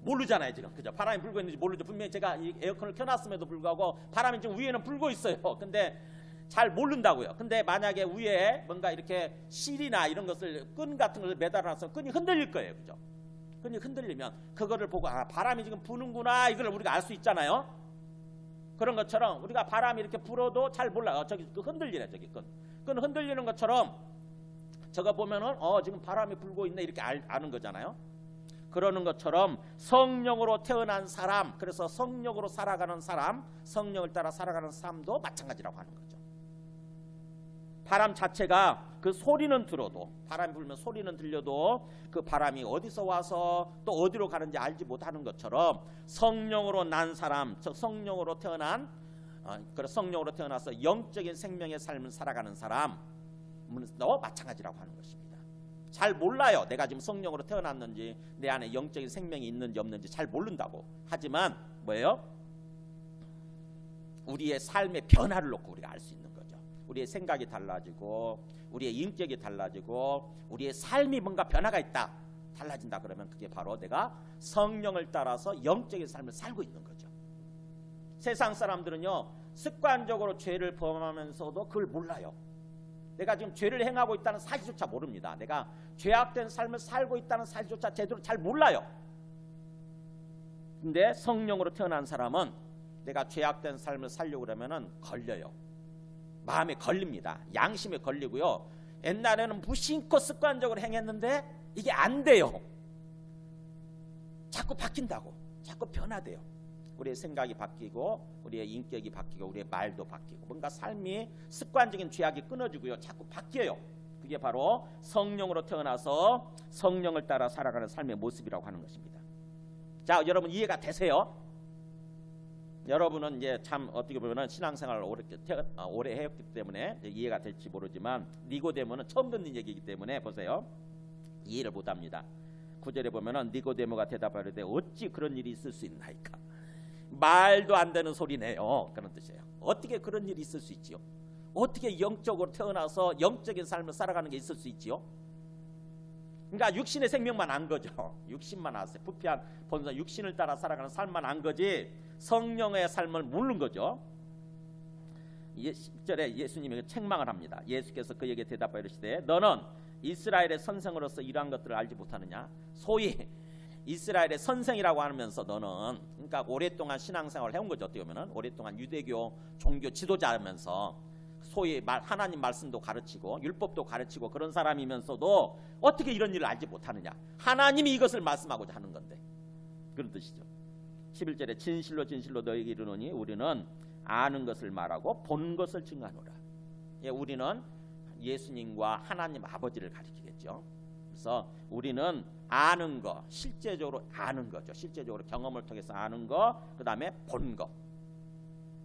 모르잖아요 지금. 그죠? 바람이 불고 있는지 모르죠. 분명히 제가 이 에어컨을 켜놨음에도 불구하고 바람이 지금 위에는 불고 있어요. 근데 잘 모른다고요. 근데 만약에 위에 뭔가 이렇게 실이나 이런 것을, 끈 같은 것을 매달아놔서 끈이 흔들릴 거예요. 그죠? 끈이 흔들리면 그거를 보고 바람이 지금 부는구나, 이걸 우리가 알 수 있잖아요. 그런 것처럼 우리가 바람이 이렇게 불어도 잘 몰라요. 저기 그 흔들리네, 저기 끈 흔들리는 것처럼 저거 보면은 지금 바람이 불고 있네, 이렇게 아는 거잖아요. 그러는 것처럼 성령으로 태어난 사람, 그래서 성령으로 살아가는 사람, 성령을 따라 살아가는 사람도 마찬가지라고 하는 거죠. 바람 자체가 그 소리는 들어도, 바람이 불면 소리는 들려도 그 바람이 어디서 와서 또 어디로 가는지 알지 못하는 것처럼 성령으로 난 사람, 즉 성령으로 태어난, 그래서 성령으로 태어나서 영적인 생명의 삶을 살아가는 사람도 마찬가지라고 하는 것입니다. 잘 몰라요. 내가 지금 성령으로 태어났는지, 내 안에 영적인 생명이 있는지 없는지 잘 모른다고. 하지만 뭐예요? 우리의 삶의 변화를 놓고 우리가 알 수 있는 거죠. 우리의 생각이 달라지고, 우리의 인격이 달라지고, 우리의 삶이 뭔가 변화가 있다, 달라진다, 그러면 그게 바로 내가 성령을 따라서 영적인 삶을 살고 있는 거죠. 세상 사람들은요, 습관적으로 죄를 범하면서도 그걸 몰라요. 내가 지금 죄를 행하고 있다는 사실조차 모릅니다. 내가 죄악된 삶을 살고 있다는 사실조차 제대로 잘 몰라요. 근데 성령으로 태어난 사람은 내가 죄악된 삶을 살려고 그러면은 걸려요. 마음에 걸립니다. 양심에 걸리고요. 옛날에는 무심코 습관적으로 행했는데 이게 안 돼요. 자꾸 바뀐다고. 자꾸 변화돼요. 우리의 생각이 바뀌고, 우리의 인격이 바뀌고, 우리의 말도 바뀌고, 뭔가 삶이 습관적인 죄악이 끊어지고요. 자꾸 바뀌어요. 그게 바로 성령으로 태어나서 성령을 따라 살아가는 삶의 모습이라고 하는 것입니다. 자, 여러분 이해가 되세요? 여러분은 이제 참 어떻게 보면 신앙생활을 오래 해왔기 때문에 이해가 될지 모르지만 니고데모는 처음 듣는 얘기이기 때문에 보세요. 이해를 못합니다. 9절에 보면은 니고데모가 대답하려되 어찌 그런 일이 있을 수 있나이까. 말도 안 되는 소리네요. 그런 뜻이에요. 어떻게 그런 일이 있을 수 있지요? 어떻게 영적으로 태어나서 영적인 삶을 살아가는 게 있을 수 있지요? 그러니까 육신의 생명만 안 거죠. 육신만 알았어요. 부패한 본성 육신을 따라 살아가는 삶만 안 거지 성령의 삶을 모르는 거죠. 10절에 예수님이 책망을 합니다. 예수께서 그에게 대답하여 이르시되 너는 이스라엘의 선생으로서 이러한 것들을 알지 못하느냐. 소위 이스라엘의 선생이라고 하면서 너는 그러니까 오랫동안 신앙생활을 해온 거죠. 어떻게 보면 오랫동안 유대교 종교 지도자면서 소위 하나님 말씀도 가르치고 율법도 가르치고 그런 사람이면서도 어떻게 이런 일을 알지 못하느냐. 하나님이 이것을 말씀하고자 하는 건데 그런 뜻이죠. 11절에 진실로 진실로 너희에게 이르노니 우리는 아는 것을 말하고 본 것을 증하노라. 예, 우리는 예수님과 하나님 아버지를 가리키겠죠. 그래서 우리는 아는 거, 실제적으로 아는 거죠. 실제적으로 경험을 통해서 아는 거, 그 다음에 본 거.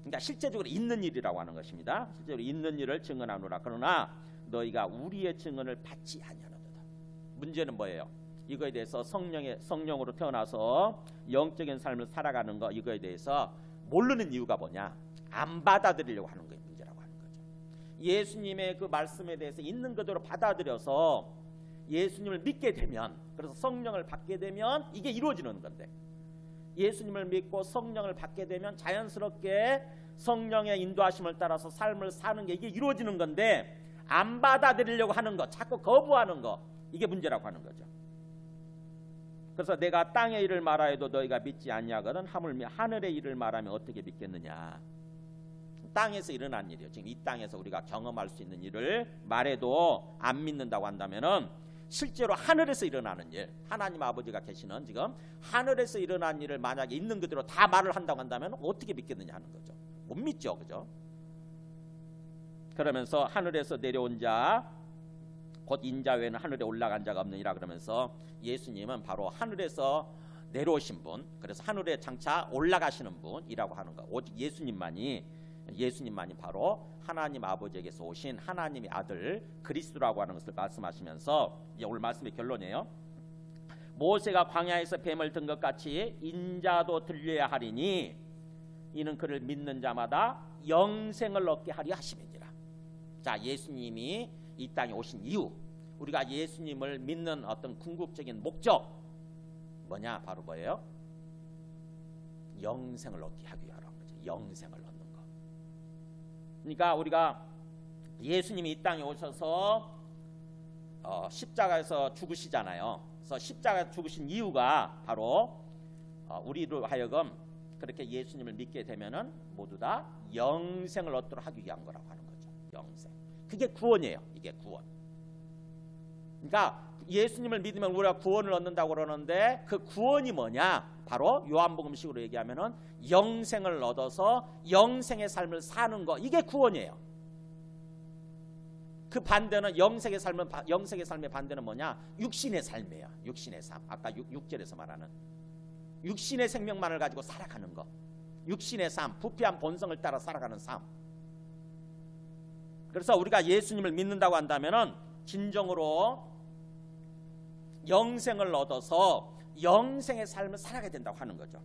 그러니까 실제적으로 있는 일이라고 하는 것입니다. 실제로 있는 일을 증언하노라. 그러나 너희가 우리의 증언을 받지 아니하노도다. 문제는 뭐예요? 이거에 대해서 성령으로 태어나서 영적인 삶을 살아가는 거 이거에 대해서 모르는 이유가 뭐냐? 안 받아들이려고 하는 게 문제라고 하는 거죠. 예수님의 그 말씀에 대해서 있는 그대로 받아들여서 예수님을 믿게 되면 그래서 성령을 받게 되면 이게 이루어지는 건데 예수님을 믿고 성령을 받게 되면 자연스럽게 성령의 인도하심을 따라서 삶을 사는 게 이게 이루어지는 건데 안 받아들이려고 하는 거 자꾸 거부하는 거 이게 문제라고 하는 거죠. 그래서 내가 땅의 일을 말하여도 너희가 믿지 아니하거든 하물며 하늘의 일을 말하면 어떻게 믿겠느냐. 땅에서 일어난 일이에요. 지금 이 땅에서 우리가 경험할 수 있는 일을 말해도 안 믿는다고 한다면은 실제로 하늘에서 일어나는 일, 하나님 아버지가 계시는 지금 하늘에서 일어난 일을 만약에 있는 그대로 다 말을 한다고 한다면 어떻게 믿겠느냐 하는 거죠. 못 믿죠, 그죠? 그러면서 하늘에서 내려온 자, 곧 인자 외에는 하늘에 올라간 자가 없느니라 그러면서 예수님은 바로 하늘에서 내려오신 분, 그래서 하늘에 장차 올라가시는 분이라고 하는 거. 오직 예수님만이 바로 하나님 아버지에게서 오신 하나님의 아들 그리스도라고 하는 것을 말씀하시면서 오늘 말씀의 결론이에요. 모세가 광야에서 뱀을 든 것 같이 인자도 들려야 하리니 이는 그를 믿는 자마다 영생을 얻게 하리 하심이니라. 자, 예수님이 이 땅에 오신 이유, 우리가 예수님을 믿는 어떤 궁극적인 목적 뭐냐? 바로 뭐예요? 영생을 얻게 하기 위한 거죠. 영생을 얻는 거. 그러니까 우리가 예수님이 이 땅에 오셔서 십자가에서 죽으시잖아요. 그래서 십자가에 죽으신 이유가 바로 우리로 하여금 그렇게 예수님을 믿게 되면은 모두 다 영생을 얻도록 하기 위한 거라고 하는 거죠. 영생. 그게 구원이에요. 이게 구원. 그러니까 예수님을 믿으면 우리가 구원을 얻는다고 그러는데 그 구원이 뭐냐? 바로 요한복음식으로 얘기하면은 영생을 얻어서 영생의 삶을 사는 거, 이게 구원이에요. 그 반대는 영생의 삶의 반대는 뭐냐? 육신의 삶이에요. 육신의 삶. 아까 6절에서 말하는 육신의 생명만을 가지고 살아가는 거. 육신의 삶, 부패한 본성을 따라 살아가는 삶. 그래서 우리가 예수님을 믿는다고 한다면은 진정으로 영생을 얻어서 영생의 삶을 살아가야 된다고 하는 거죠.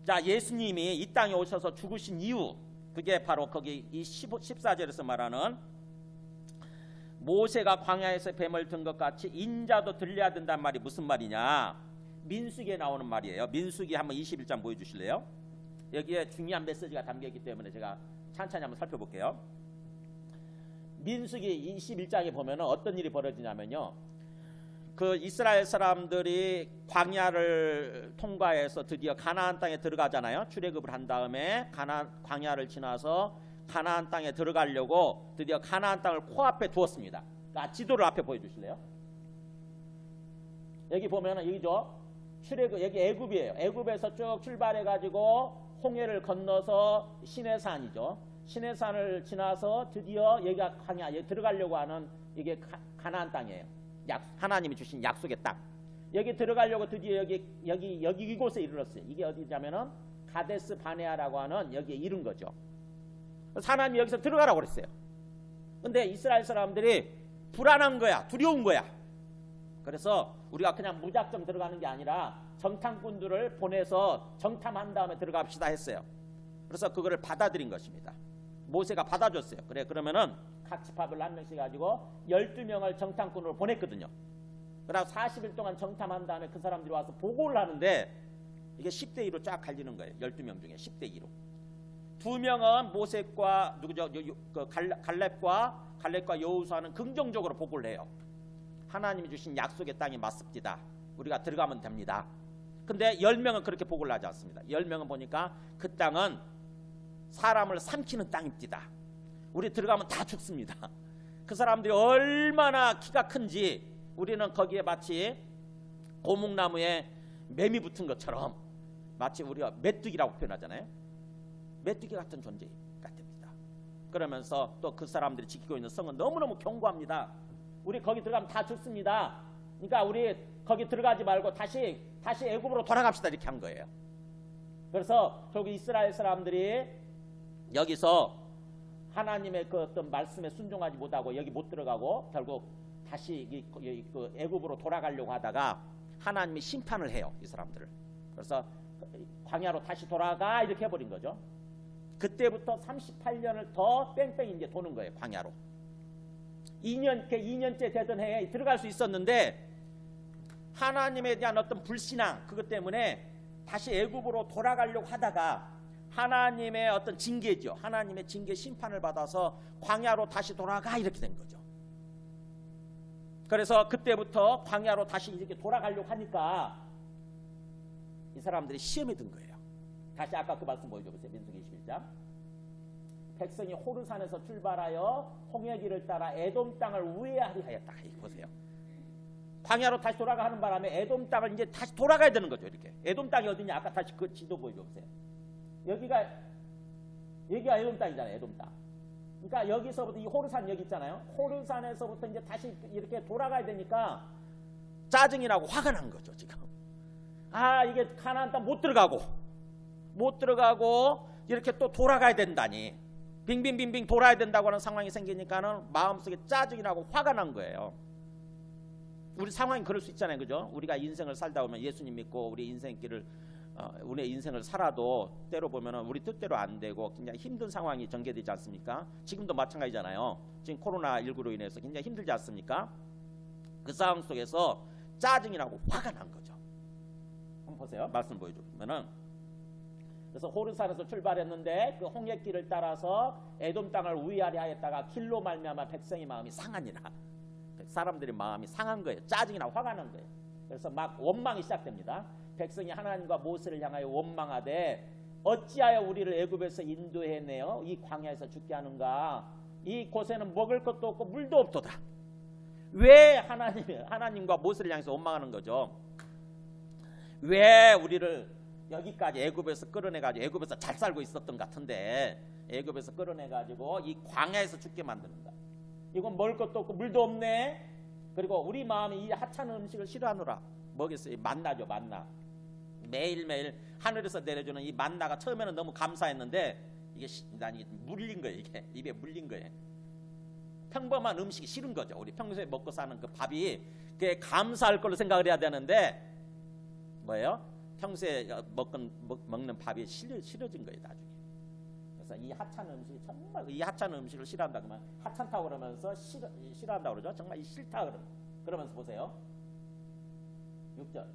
자, 예수님이 이 땅에 오셔서 죽으신 이유, 그게 바로 거기 이 14절에서 말하는 모세가 광야에서 뱀을 든 것 같이 인자도 들려야 된다는 말이 무슨 말이냐? 민수기에 나오는 말이에요. 민수기 한번 21장 보여주실래요? 여기에 중요한 메시지가 담겨있기 때문에 제가 천천히 한번 살펴볼게요. 민수기 21장에 보면 어떤 일이 벌어지냐면요, 그 이스라엘 사람들이 광야를 통과해서 드디어 가나안 땅에 들어가잖아요. 출애굽을 한 다음에 광야를 지나서 가나안 땅에 들어가려고 드디어 가나안 땅을 코앞에 두었습니다. 지도를 앞에 보여주실래요? 여기 보면은 여기죠. 출애굽, 여기 애굽이에요. 애굽에서 쭉 출발해 가지고 홍해를 건너서 시내산이죠. 시내산을 지나서 드디어 여기가 광야, 여기 들어가려고 하는 이게 가나안 땅이에요. 하나님이 주신 약속의 땅. 여기 들어가려고 드디어 여기 이곳에 이르렀어요. 이게 어디냐면은 가데스 바네아라고 하는 여기에 이른 거죠. 그래서 하나님이 여기서 들어가라고 그랬어요. 근데 이스라엘 사람들이 불안한 거야, 두려운 거야. 그래서 우리가 그냥 무작정 들어가는 게 아니라 정탐꾼들을 보내서 정탐한 다음에 들어갑시다 했어요. 그래서 그거를 받아들인 것입니다. 모세가 받아줬어요. 그래, 그러면은 각 지파별로 한 명씩 가지고 12명을 정탐꾼으로 보냈거든요. 그러고 40일 동안 정탐한 다음에 그 사람들이 와서 보고를 하는데 이게 10대 2로 쫙 갈리는 거예요. 12명 중에 10대 2로. 2명은 모세과 누구죠? 갈렙과 여호수아는 긍정적으로 보고를 해요. 하나님이 주신 약속의 땅이 맞습니다. 우리가 들어가면 됩니다. 근데 10명은 그렇게 보고를 하지 않습니다. 10명은 보니까 그 땅은 사람을 삼키는 땅입니다. 우리 들어가면 다 죽습니다. 그 사람들이 얼마나 키가 큰지 우리는 거기에 마치 고목나무에 매미 붙은 것처럼 마치 우리가 메뚜기라고 표현하잖아요. 메뚜기 같은 존재 같습니다. 그러면서 또 그 사람들이 지키고 있는 성은 너무너무 견고합니다. 우리 거기 들어가면 다 죽습니다. 그러니까 우리 거기 들어가지 말고 다시 애굽으로 돌아갑시다 이렇게 한 거예요. 그래서 저기 이스라엘 사람들이 여기서 하나님의 그 어떤 말씀에 순종하지 못하고 여기 못 들어가고 결국 다시 그 애굽으로 돌아가려고 하다가 하나님이 심판을 해요, 이 사람들을. 그래서 광야로 다시 돌아가 이렇게 해버린 거죠. 그때부터 38년을 더 뺑뺑 이제 도는 거예요, 광야로. 2년째 되던 해에 들어갈 수 있었는데 하나님에 대한 어떤 불신앙, 그것 때문에 다시 애굽으로 돌아가려고 하다가 하나님의 어떤 징계죠. 하나님의 징계 심판을 받아서 광야로 다시 돌아가 이렇게 된 거죠. 그래서 그때부터 광야로 다시 이렇게 돌아가려고 하니까 이 사람들이 시험에 든 거예요. 다시 아까 그 말씀 보여줘보세요. 민수기 21장. 백성이 호르산에서 출발하여 홍해길을 따라 에돔 땅을 우회하리 하였다. 보세요. 광야로 다시 돌아가는 바람에 에돔 땅을 이제 다시 돌아가야 되는 거죠. 이렇게. 에돔 땅이 어디냐? 아까 다시 그 지도 보여줘보세요. 여기가 에돔 땅이잖아요. 에돔 땅. 그러니까 여기서부터 이 호르산 여기 있잖아요. 호르산에서부터 이제 다시 이렇게 돌아가야 되니까 짜증이 나고 화가 난 거죠. 지금. 아, 이게 가나안 땅 못 들어가고 이렇게 또 돌아가야 된다니. 빙빙빙빙 돌아야 된다고 하는 상황이 생기니까는 마음속에 짜증이 나고 화가 난 거예요. 우리 상황이 그럴 수 있잖아요. 그죠? 우리가 인생을 살다 보면 예수님 믿고 우리 인생을 살아도 때로 보면은 우리 뜻대로 안 되고 굉장히 힘든 상황이 전개되지 않습니까? 지금도 마찬가지잖아요. 지금 코로나19로 인해서 굉장히 힘들지 않습니까? 그 상황 속에서 짜증이 나고 화가 난 거죠. 한번 보세요. 말씀 보여주면은 그래서 호르산에서 출발했는데 그 홍해길을 따라서 에돔 땅을 우회하려 하였다가 길로 말미암아 백성의 마음이 상하니라. 사람들의 마음이 상한 거예요. 짜증이 나고 화가 난 거예요. 그래서 막 원망이 시작됩니다. 백성이 하나님과 모세를 향하여 원망하되 어찌하여 우리를 애굽에서 인도해내어 이 광야에서 죽게 하는가? 이 곳에는 먹을 것도 없고 물도 없도다. 왜 하나님과 모세를 향해서 원망하는 거죠? 왜 우리를 여기까지 애굽에서 끌어내가지고 애굽에서 잘 살고 있었던 것 같은데 애굽에서 끌어내가지고 이 광야에서 죽게 만드는가? 이건 먹을 것도 없고 물도 없네. 그리고 우리 마음이 이 하찮은 음식을 싫어하노라. 뭐겠어요? 만나죠, 만나. 매일매일 하늘에서 내려주는 이 만나가 처음에는 너무 감사했는데 이게 물린 거예요. 이게 입에 물린 거예요. 평범한 음식이 싫은 거죠. 우리 평소에 먹고 사는 그 밥이 그게 감사할 걸로 생각을 해야 되는데 뭐예요? 평소에 먹는 밥이 싫어진 거예요, 나중에. 그래서 이 하찮은 음식이 정말 이 하찮은 음식을 싫어한다 그러면 하찮다고 그러면서 싫어한다고 그러죠. 정말 이 싫다 그러면서 보세요. 6절.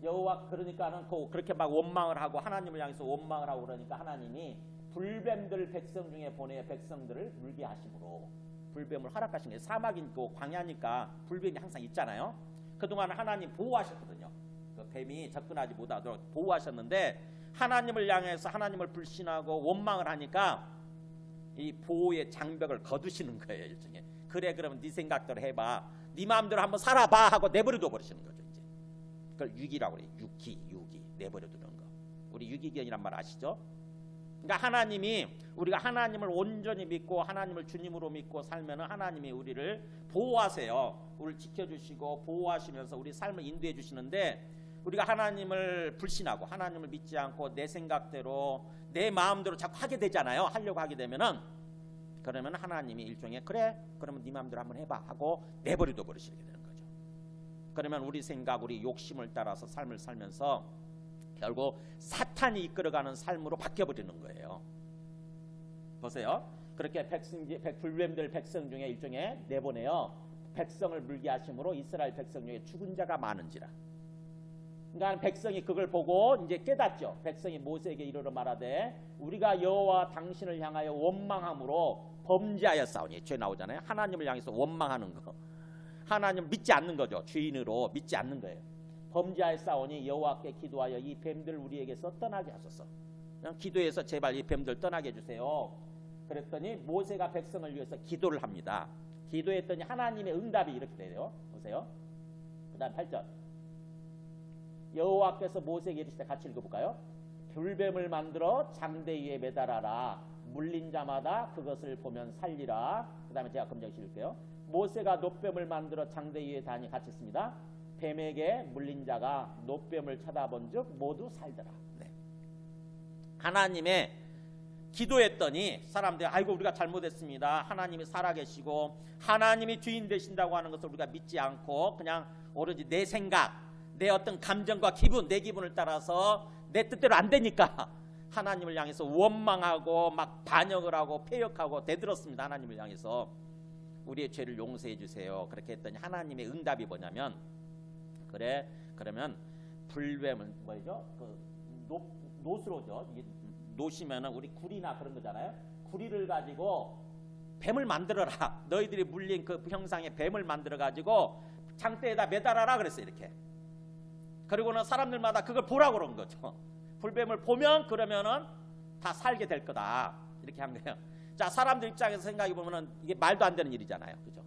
여호와 그러니까는 그렇게 막 원망을 하고 하나님을 향해서 원망을 하고 그러니까 하나님이 불뱀들 백성 중에 보내 백성들을 물게 하심으로 불뱀을 허락하신 거예요. 사막이고 광야니까 불뱀이 항상 있잖아요. 그동안 하나님 보호하셨거든요. 그 뱀이 접근하지 못하도록 보호하셨는데 하나님을 향해서 하나님을 불신하고 원망을 하니까 이 보호의 장벽을 거두시는 거예요. 일종의. 그래 그러면 네 생각대로 해봐. 네 마음대로 한번 살아봐 하고 내버려둬 버리시는 거죠. 이제. 그걸 유기라고 그래요. 유기 내버려두는 거. 우리 유기견이란 말 아시죠? 그러니까 하나님이 우리가 하나님을 온전히 믿고 하나님을 주님으로 믿고 살면 하나님이 우리를 보호하세요. 우리를 지켜주시고 보호하시면서 우리 삶을 인도해 주시는데, 우리가 하나님을 불신하고 하나님을 믿지 않고 내 생각대로 내 마음대로 자꾸 하게 되잖아요. 하려고 하게 되면은, 그러면 하나님이 일종의 그래 그러면 네 마음대로 한번 해봐 하고 내버려둬 버리시게 되는 거죠. 그러면 우리 생각 우리 욕심을 따라서 삶을 살면서 결국 사탄이 이끌어가는 삶으로 바뀌어버리는 거예요. 보세요. 그렇게 불뱀들 백성 중에 일종의 내보내요. 백성을 물게 하심으로 이스라엘 백성 중에 죽은 자가 많은지라. 그러니까 백성이 그걸 보고 이제 깨닫죠. 백성이 모세에게 이르러 말하되 우리가 여호와 당신을 향하여 원망함으로 범죄하였사오니. 죄 나오잖아요. 하나님을 향해서 원망하는 거. 하나님 믿지 않는 거죠. 죄인으로 믿지 않는 거예요. 범죄하였사오니 여호와께 기도하여 이 뱀들 우리에게서 떠나게 하소서. 그냥 기도해서 제발 이 뱀들 떠나게 해주세요. 그랬더니 모세가 백성을 위해서 기도를 합니다. 기도했더니 하나님의 응답이 이렇게 돼요. 보세요. 그 다음 8절. 여호와께서 모세에게 이르시되, 같이 읽어볼까요? 불뱀을 만들어 장대 위에 매달아라. 물린 자마다 그것을 보면 살리라. 그 다음에 제가 검정 실을게요. 모세가 놋뱀을 만들어 장대 위에 다니, 같이 있습니다. 뱀에게 물린 자가 놋뱀을 쳐다본 즉 모두 살더라. 네. 하나님의 기도했더니 사람들이 아이고 우리가 잘못했습니다. 하나님이 살아계시고 하나님이 주인 되신다고 하는 것을 우리가 믿지 않고 그냥 오로지 내 생각, 내 어떤 감정과 기분, 내 기분을 따라서 내 뜻대로 안 되니까 하나님을 향해서 원망하고 막 반역을 하고 패역하고 대들었습니다. 하나님을 향해서 우리의 죄를 용서해 주세요. 그렇게 했더니 하나님의 응답이 뭐냐면, 그래 그러면 불뱀은 뭐죠? 그 노스로죠. 노시면은 우리 구리나 그런 거잖아요. 구리를 가지고 뱀을 만들어라. 너희들이 물린 그 형상의 뱀을 만들어 가지고 장대에다 매달아라 그랬어요. 이렇게. 그리고는 사람들마다 그걸 보라고 그런 거죠. 불뱀을 보면 그러면은 다 살게 될 거다. 이렇게 한 거예요. 자, 사람들 입장에서 생각해 보면은 이게 말도 안 되는 일이잖아요. 그죠?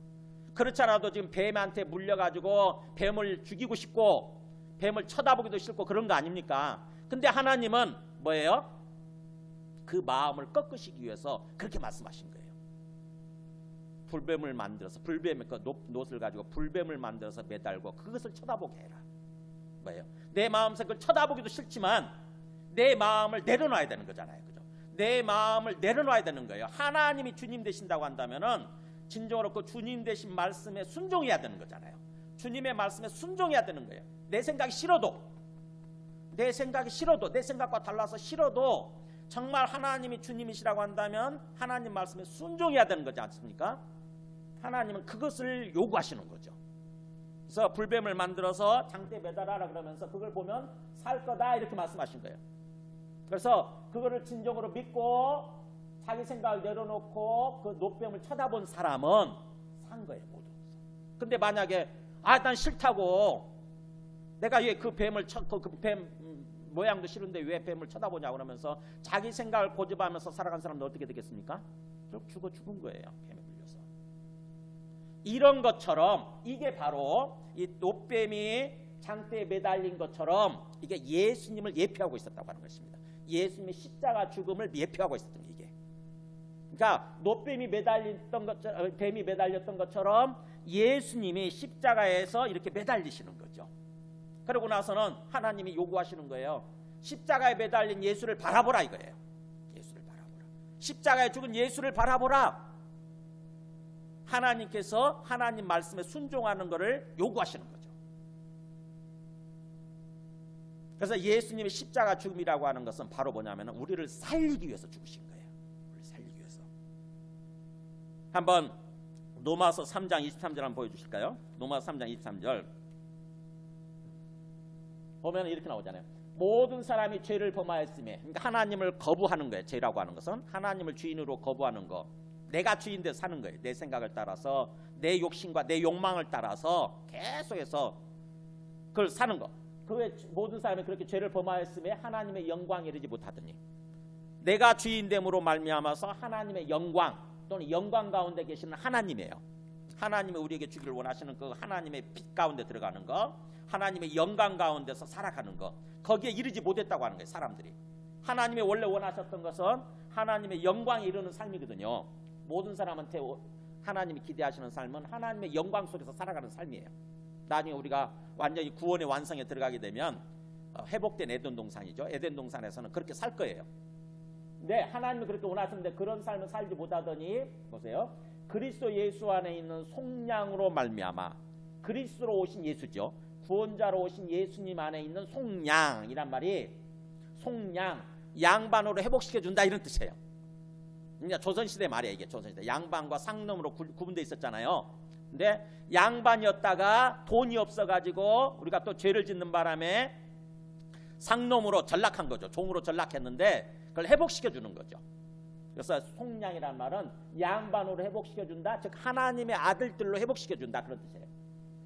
그렇지 않아도 지금 뱀한테 물려가지고 뱀을 죽이고 싶고 뱀을 쳐다보기도 싫고 그런 거 아닙니까? 근데 하나님은 뭐예요? 그 마음을 꺾으시기 위해서 그렇게 말씀하신 거예요. 불뱀을 만들어서 불뱀의 그 놋을 가지고 불뱀을 만들어서 매달고 그것을 쳐다보게 해라. 뭐예요? 내 마음속에 그걸 쳐다보기도 싫지만 내 마음을 내려놔야 되는 거잖아요. 그죠? 내 마음을 내려놔야 되는 거예요. 하나님이 주님 되신다고 한다면은 진정으로 그 주님 되신 말씀에 순종해야 되는 거잖아요. 주님의 말씀에 순종해야 되는 거예요. 내 생각이 싫어도, 내 생각과 달라서 싫어도 정말 하나님이 주님이시라고 한다면 하나님 말씀에 순종해야 되는 거지 않습니까? 하나님은 그것을 요구하시는 거죠. 그래서 불뱀을 만들어서 장대에 매달아라 그러면서 그걸 보면 살 거다 이렇게 말씀하신 거예요. 그래서 그거를 진정으로 믿고 자기 생각을 내려놓고 그 놋뱀을 쳐다본 사람은 산 거예요. 모두. 근데 만약에 난 싫다고, 내가 왜 그 뱀을 그 뱀 모양도 싫은데 왜 뱀을 쳐다보냐 그러면서 자기 생각을 고집하면서 살아간 사람은 어떻게 되겠습니까? 결국 죽은 거예요. 뱀에 물려서. 이런 것처럼 이게 바로 이 놋뱀이 장대에 매달린 것처럼 이게 예수님을 예표하고 있었다고 하는 것입니다. 예수님의 십자가 죽음을 예표하고 있었던 게 이게. 그러니까 놋뱀이 매달렸던 것처럼, 뱀이 매달렸던 것처럼 예수님이 십자가에서 이렇게 매달리시는 거죠. 그러고 나서는 하나님이 요구하시는 거예요. 십자가에 매달린 예수를 바라보라 이거예요. 예수를 바라보라. 십자가에 죽은 예수를 바라보라. 하나님께서 하나님 말씀에 순종하는 것을 요구하시는 거죠. 그래서 예수님의 십자가 죽음이라고 하는 것은 바로 뭐냐면 우리를 살리기 위해서 죽으신 거예요. 우리를 살리기 위해서. 한번 로마서 3장 23절 한번 보여주실까요? 로마서 3장 23절 보면 이렇게 나오잖아요. 모든 사람이 죄를 범하였으며, 그러니까 하나님을 거부하는 거예요. 죄라고 하는 것은 하나님을 주인으로 거부하는 거. 내가 주인 돼 사는 거예요. 내 생각을 따라서, 내 욕심과 내 욕망을 따라서 계속해서 그걸 사는 거. 그 모든 사람이 그렇게 죄를 범하였으며 하나님의 영광에 이르지 못하더니, 내가 주인됨으로 말미암아서 하나님의 영광 또는 영광 가운데 계시는 하나님이에요. 하나님이 우리에게 주기를 원하시는 그 하나님의 빛 가운데 들어가는 거, 하나님의 영광 가운데서 살아가는 거, 거기에 이르지 못했다고 하는 거예요. 사람들이. 하나님이 원래 원하셨던 것은 하나님의 영광에 이르는 삶이거든요. 모든 사람한테 하나님이 기대하시는 삶은 하나님의 영광 속에서 살아가는 삶이에요. 나중에 우리가 완전히 구원의 완성에 들어가게 되면 회복된 에덴 동산이죠. 에덴 동산에서는 그렇게 살 거예요. 근데 하나님이 그렇게 원하시는데 그런 삶을 살지 못하더니 보세요. 그리스도 예수 안에 있는 속량으로 말미암아, 그리스도로 오신 예수죠. 구원자로 오신 예수님 안에 있는 속량이란 말이, 속량, 양반으로 회복시켜 준다 이런 뜻이에요. 그러니까 조선시대 말이에요. 이게 조선시대 양반과 상놈으로 구분되어 있었잖아요. 근데 양반이었다가 돈이 없어가지고 우리가 또 죄를 짓는 바람에 상놈으로 전락한 거죠. 종으로 전락했는데 그걸 회복시켜 주는 거죠. 그래서 속량이란 말은 양반으로 회복시켜 준다, 즉 하나님의 아들들로 회복시켜 준다 그런 뜻이에요.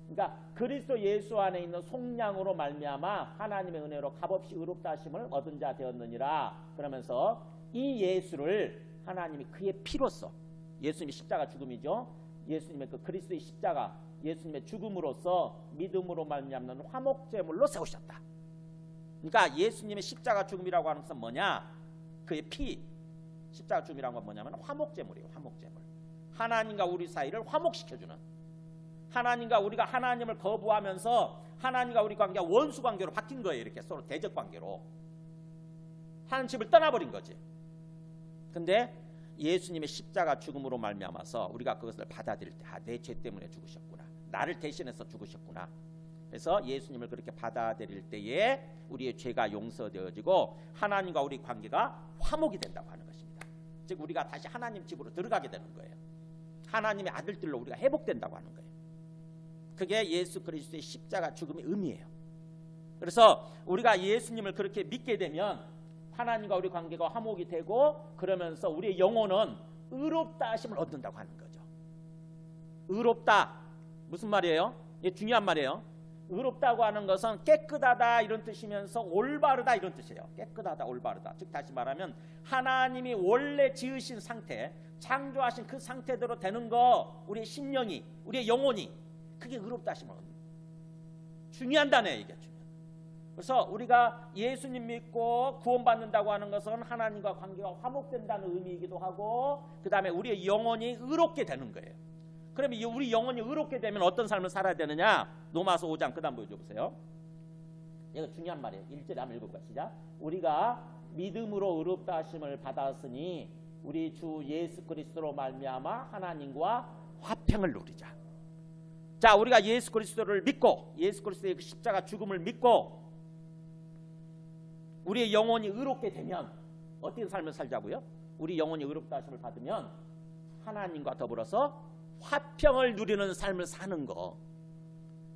그러니까 그리스도 예수 안에 있는 속량으로 말미암아 하나님의 은혜로 값없이 의롭다 하심을 얻은 자 되었느니라. 그러면서 이 예수를 하나님이 그의 피로써, 예수님의 십자가 죽음이죠. 예수님의 그 그리스도의 십자가, 예수님의 죽음으로써 믿음으로 말미암는 화목제물로 세우셨다. 그러니까 예수님의 십자가 죽음이라고 하는 것은 뭐냐? 그의 피, 십자가 죽음이라는 건 뭐냐면 화목제물이에요. 화목제물. 하나님과 우리 사이를 화목시켜주는, 하나님과 우리가 하나님을 거부하면서 하나님과 우리 관계가 원수 관계로 바뀐 거예요. 이렇게 서로 대적 관계로 하나님 집을 떠나버린 거지. 근데 예수님의 십자가 죽음으로 말미암아서 우리가 그것을 받아들일 때, 내 죄 때문에 죽으셨구나, 나를 대신해서 죽으셨구나. 그래서 예수님을 그렇게 받아들일 때에 우리의 죄가 용서되어지고 하나님과 우리 관계가 화목이 된다고 하는 것입니다. 즉 우리가 다시 하나님 집으로 들어가게 되는 거예요. 하나님의 아들들로 우리가 회복된다고 하는 거예요. 그게 예수 그리스도의 십자가 죽음의 의미예요. 그래서 우리가 예수님을 그렇게 믿게 되면 하나님과 우리 관계가 화목이 되고, 그러면서 우리의 영혼은 의롭다 하심을 얻는다고 하는 거죠. 의롭다 무슨 말이에요? 이게 중요한 말이에요. 의롭다고 하는 것은 깨끗하다 이런 뜻이면서 올바르다 이런 뜻이에요. 깨끗하다, 올바르다. 즉 다시 말하면 하나님이 원래 지으신 상태, 창조하신 그 상태대로 되는 거, 우리의 심령이, 우리의 영혼이, 그게 의롭다 하심을 얻는 거예요. 중요한 단어예요, 이게. 그래서 우리가 예수님 믿고 구원받는다고 하는 것은 하나님과 관계가 화목된다는 의미이기도 하고, 그 다음에 우리의 영혼이 의롭게 되는 거예요. 그러면 우리 영혼이 의롭게 되면 어떤 삶을 살아야 되느냐? 로마서 5장 그 다음 보여줘보세요. 이거 중요한 말이에요. 1절에 한번 읽어볼까요? 시작. 우리가 믿음으로 의롭다 하심을 받았으니 우리 주 예수 그리스도로 말미암아 하나님과 화평을 누리자. 자, 우리가 예수 그리스도를 믿고, 예수 그리스도의 그 십자가 죽음을 믿고 우리의 영혼이 의롭게 되면 어떤 삶을 살자고요? 우리 영혼이 의롭다 하심을 받으면 하나님과 더불어서 화평을 누리는 삶을 사는 거,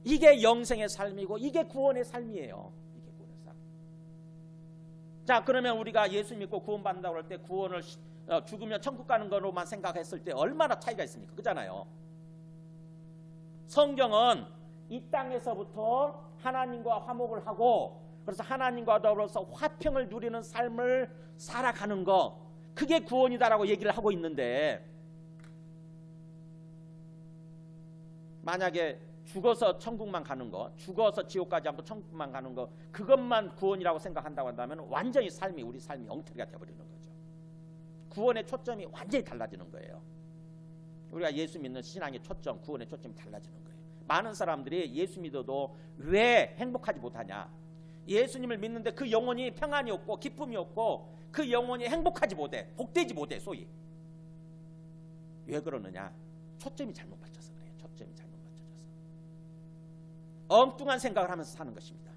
이게 영생의 삶이고 이게 구원의 삶이에요. 이게 구원의 삶. 자, 그러면 우리가 예수 믿고 구원받는다고 할 때 구원을 죽으면 천국 가는 거로만 생각했을 때 얼마나 차이가 있습니까? 그잖아요. 성경은 이 땅에서부터 하나님과 화목을 하고, 그래서 하나님과 더불어서 화평을 누리는 삶을 살아가는 거, 그게 구원이다라고 얘기를 하고 있는데, 만약에 죽어서 천국만 가는 거, 죽어서 지옥 가지 않고 천국만 가는 거, 그것만 구원이라고 생각한다고 한다면 완전히 삶이, 우리 삶이 엉터리가 되어버리는 거죠. 구원의 초점이 완전히 달라지는 거예요. 우리가 예수 믿는 신앙의 초점, 구원의 초점이 달라지는 거예요. 많은 사람들이 예수 믿어도 왜 행복하지 못하냐? 예수님을 믿는데 그 영혼이 평안이 없고 기쁨이 없고 그 영혼이 행복하지 못해, 복되지 못해. 소위 왜 그러느냐? 초점이 잘못 맞춰서 그래요. 초점이 잘못 맞춰져서 엉뚱한 생각을 하면서 사는 것입니다.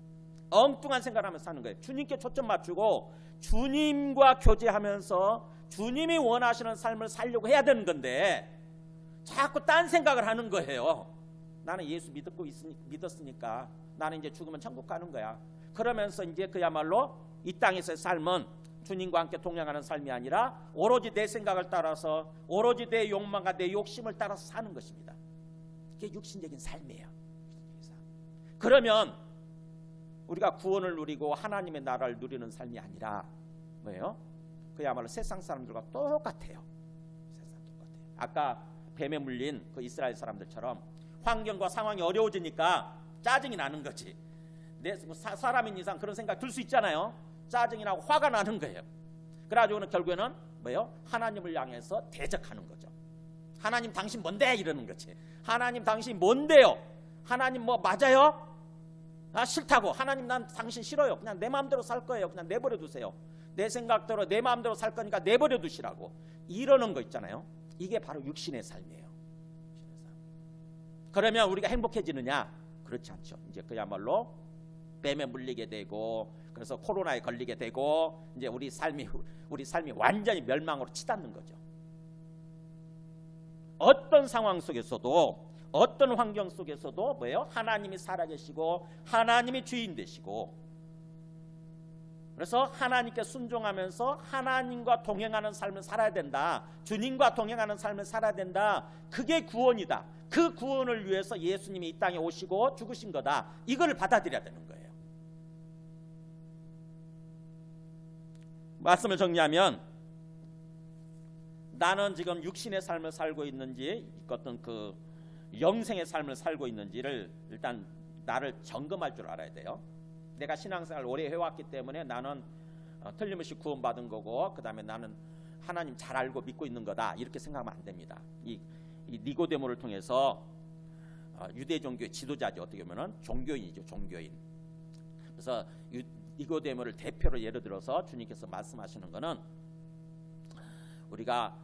엉뚱한 생각을 하면서 사는 거예요. 주님께 초점 맞추고 주님과 교제하면서 주님이 원하시는 삶을 살려고 해야 되는 건데 자꾸 딴 생각을 하는 거예요. 나는 예수 믿었으니까 나는 이제 죽으면 천국 가는 거야. 그러면서 이제 그야말로 이 땅에서의 삶은 주님과 함께 동행하는 삶이 아니라 오로지 내 생각을 따라서, 오로지 내 욕망과 내 욕심을 따라서 사는 것입니다. 그게 육신적인 삶이에요. 그러면 우리가 구원을 누리고 하나님의 나라를 누리는 삶이 아니라 뭐예요? 그야말로 세상 사람들과 똑같아요. 세상 똑같아요. 아까 뱀에 물린 그 이스라엘 사람들처럼 환경과 상황이 어려워지니까 짜증이 나는 거지. 사람인 이상 그런 생각 들 수 있잖아요. 짜증이 나고 화가 나는 거예요. 그래가지고는 결국에는 뭐예요? 하나님을 향해서 대적하는 거죠. 하나님 당신 뭔데? 이러는 거지. 하나님 당신 뭔데요? 하나님 뭐 맞아요? 아 싫다고. 하나님 난 당신 싫어요. 그냥 내 마음대로 살 거예요. 그냥 내버려 두세요. 내 생각대로 내 마음대로 살 거니까 내버려 두시라고. 이러는 거 있잖아요. 이게 바로 육신의 삶이에요. 그러면 우리가 행복해지느냐? 그렇지 않죠. 이제 그야말로 뱀에 물리게 되고, 그래서 코로나에 걸리게 되고, 이제 우리 삶이 완전히 멸망으로 치닫는 거죠. 어떤 상황 속에서도, 어떤 환경 속에서도 뭐예요? 하나님이 살아계시고 하나님이 주인 되시고, 그래서 하나님께 순종하면서 하나님과 동행하는 삶을 살아야 된다. 주님과 동행하는 삶을 살아야 된다. 그게 구원이다. 그 구원을 위해서 예수님이 이 땅에 오시고 죽으신 거다. 이걸 받아들여야 되는 거예요. 말씀을 정리하면, 나는 지금 육신의 삶을 살고 있는지, 어떤 그 영생의 삶을 살고 있는지를 일단 나를 점검할 줄 알아야 돼요. 내가 신앙생활을 오래 해왔기 때문에 나는 틀림없이 구원받은 거고, 그 다음에 나는 하나님 잘 알고 믿고 있는 거다, 이렇게 생각하면 안 됩니다. 이 니고데모를 통해서 유대 종교의 지도자죠. 어떻게 보면 종교인이죠. 종교인. 그래서 니고데모를 대표로 예를 들어서 주님께서 말씀하시는 거는, 우리가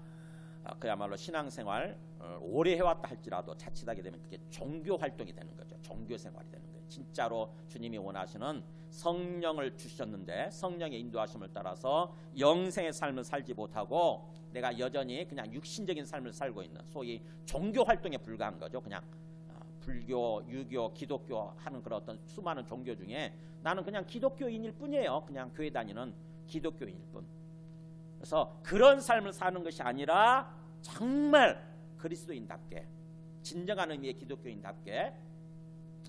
그야말로 신앙생활 오래 해왔다 할지라도 자칫하게 되면 그게 종교 활동이 되는 거죠. 종교 생활이 되는 거예요. 진짜로 주님이 원하시는 성령을 주셨는데 성령의 인도하심을 따라서 영생의 삶을 살지 못하고 내가 여전히 그냥 육신적인 삶을 살고 있는, 소위 종교 활동에 불과한 거죠. 그냥 불교, 유교, 기독교 하는 그런 어떤 수많은 종교 중에 나는 그냥 기독교인일 뿐이에요. 그냥 교회 다니는 기독교인일 뿐. 그래서 그런 삶을 사는 것이 아니라 정말 그리스도인답게, 진정한 의미의 기독교인답게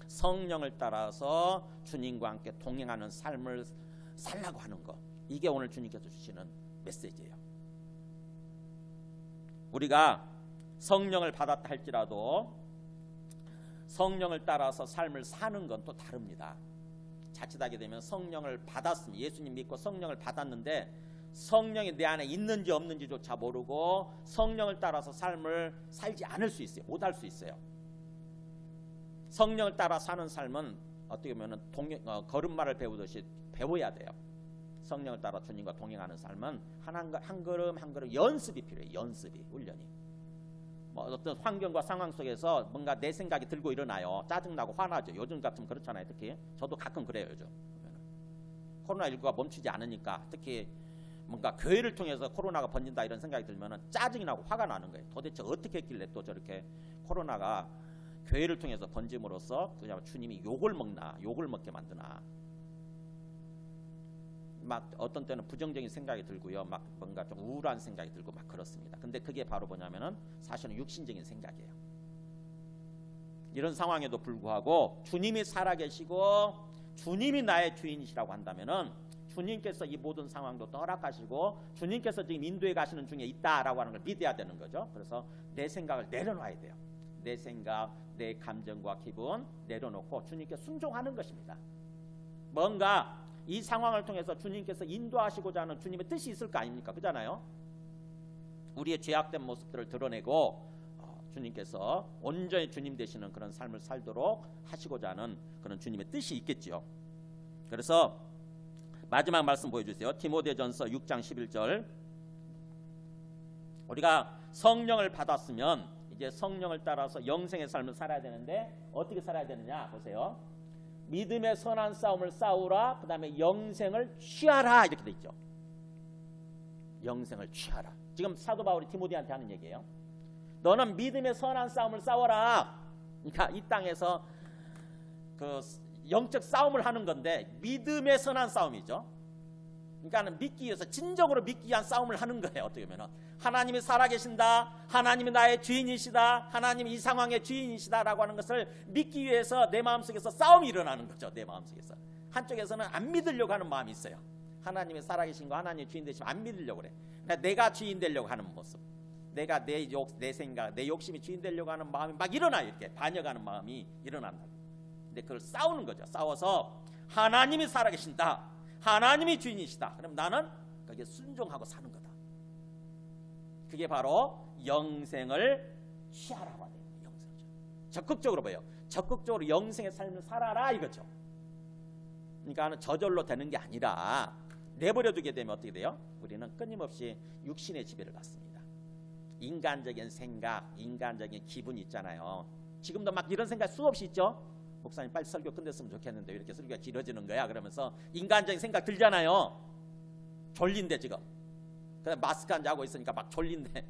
성령을 따라서 주님과 함께 동행하는 삶을 살라고 하는 것, 이게 오늘 주님께서 주시는 메시지예요. 우리가 성령을 받았다 할지라도 성령을 따라서 삶을 사는 건 또 다릅니다. 자칫하게 되면 성령을 받았으면, 예수님 믿고 성령을 받았는데 성령이 내 안에 있는지 없는지조차 모르고 성령을 따라서 삶을 살지 않을 수 있어요. 못할 수 있어요. 성령을 따라 사는 삶은 어떻게 보면 걸음마를 배우듯이 배워야 돼요. 성령을 따라 주님과 동행하는 삶은 한 걸음 한 걸음 연습이 필요해요. 연습이, 훈련이. 뭐 어떤 환경과 상황 속에서 뭔가 내 생각이 들고 일어나요. 짜증나고 화나죠. 요즘 같으면 그렇잖아요. 특히 저도 가끔 그래요. 요즘 코로나19가 멈추지 않으니까, 특히 뭔가 교회를 통해서 코로나가 번진다 이런 생각이 들면 짜증이 나고 화가 나는 거예요. 도대체 어떻게 했길래 또 저렇게 코로나가 교회를 통해서 번짐으로써 그냥 주님이 욕을 먹게 만드나. 막 어떤 때는 부정적인 생각이 들고요. 막 뭔가 좀 우울한 생각이 들고 막 그렇습니다. 근데 그게 바로 뭐냐면은 사실은 육신적인 생각이에요. 이런 상황에도 불구하고 주님이 살아계시고 주님이 나의 주인이시라고 한다면은 주님께서 이 모든 상황도 허락하시고 주님께서 지금 인도해 가시는 중에 있다라고 하는 걸 믿어야 되는 거죠. 그래서 내 생각을 내려놔야 돼요. 내 생각, 내 감정과 기분 내려놓고 주님께 순종하는 것입니다. 뭔가 이 상황을 통해서 주님께서 인도하시고자 하는 주님의 뜻이 있을 거 아닙니까? 그잖아요. 우리의 죄악된 모습들을 드러내고 주님께서 온전히 주님 되시는 그런 삶을 살도록 하시고자 하는 그런 주님의 뜻이 있겠죠. 그래서 마지막 말씀 보여주세요. 디모데전서 6장 11절. 우리가 성령을 받았으면 이제 성령을 따라서 영생의 삶을 살아야 되는데 어떻게 살아야 되느냐 보세요. 믿음의 선한 싸움을 싸우라. 그 다음에 영생을 취하라. 이렇게 돼 있죠. 영생을 취하라. 지금 사도 바울이 디모데한테 하는 얘기예요. 너는 믿음의 선한 싸움을 싸워라. 그러니까 이 땅에서 그 영적 싸움을 하는 건데 믿음의 선한 싸움이죠. 그러니까 믿기 위해서, 진정으로 믿기 위한 싸움을 하는 거예요. 어떻게 보면 하나님이 살아계신다, 하나님이 나의 주인이시다, 하나님이 이 상황의 주인이시다라고 하는 것을 믿기 위해서 내 마음속에서 싸움이 일어나는 거죠. 내 마음속에서. 한쪽에서는 안 믿으려고 하는 마음이 있어요. 하나님이 살아계신 거, 하나님이 주인 되시면 안 믿으려고 그래. 내가 주인 되려고 하는 모습, 내가 내 생각, 내 욕심이 주인 되려고 하는 마음이 막 일어나요. 이렇게 반역하는 마음이 일어난다. 근데 그걸 싸우는 거죠. 싸워서 하나님이 살아계신다, 하나님이 주인이시다. 그럼 나는 거기에 순종하고 사는 거다. 그게 바로 영생을 취하라고 하는 거예요. 영생을 적극적으로 뭐예요? 적극적으로 영생의 삶을 살아라 이거죠. 그러니까 저절로 되는 게 아니라 내버려두게 되면 어떻게 돼요? 우리는 끊임없이 육신의 지배를 받습니다. 인간적인 생각, 인간적인 기분 있잖아요. 지금도 막 이런 생각 수없이 있죠. 목사님 빨리 설교 끝냈으면 좋겠는데 왜 이렇게 설교가 길어지는 거야? 그러면서 인간적인 생각 들잖아요. 졸린데 지금. 그냥 마스크 안 자고 있으니까 막 졸린데.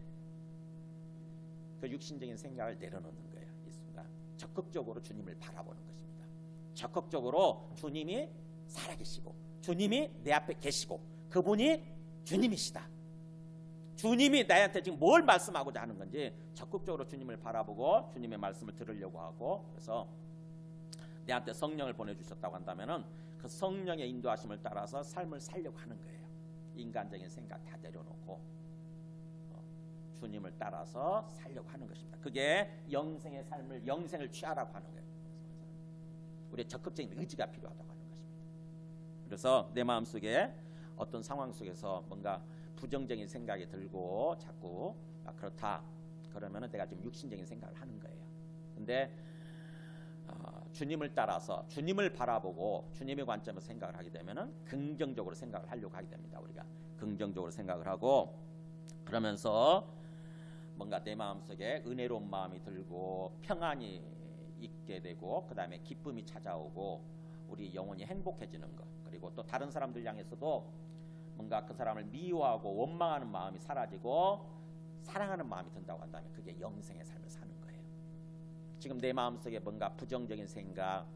그 육신적인 생각을 내려놓는 거예요. 이 순간 적극적으로 주님을 바라보는 것입니다. 적극적으로 주님이 살아계시고 주님이 내 앞에 계시고 그분이 주님이시다. 주님이 나한테 지금 뭘 말씀하고자 하는 건지 적극적으로 주님을 바라보고 주님의 말씀을 들으려고 하고, 그래서 내한테 성령을 보내주셨다고 한다면은 그 성령의 인도하심을 따라서 삶을 살려고 하는 거예요. 인간적인 생각 다 내려놓고 주님을 따라서 살려고 하는 것입니다. 그게 영생의 삶을, 영생을 취하라고 하는 거예요. 우리의 적극적인 의지가 필요하다고 하는 것입니다. 그래서 내 마음속에 어떤 상황 속에서 뭔가 부정적인 생각이 들고 자꾸 그렇다 그러면은 내가 지금 육신적인 생각을 하는 거예요. 근데 주님을 따라서 주님을 바라보고 주님의 관점에서 생각을 하게 되면은 긍정적으로 생각을 하려고 하게 됩니다. 우리가 긍정적으로 생각을 하고, 그러면서 뭔가 내 마음속에 은혜로운 마음이 들고 평안이 있게 되고, 그 다음에 기쁨이 찾아오고 우리 영혼이 행복해지는 것, 그리고 또 다른 사람들 향해서도 뭔가 그 사람을 미워하고 원망하는 마음이 사라지고 사랑하는 마음이 든다고 한다면 그게 영생의 삶을 사는 거예요. 지금 내 마음속에 뭔가 부정적인 생각,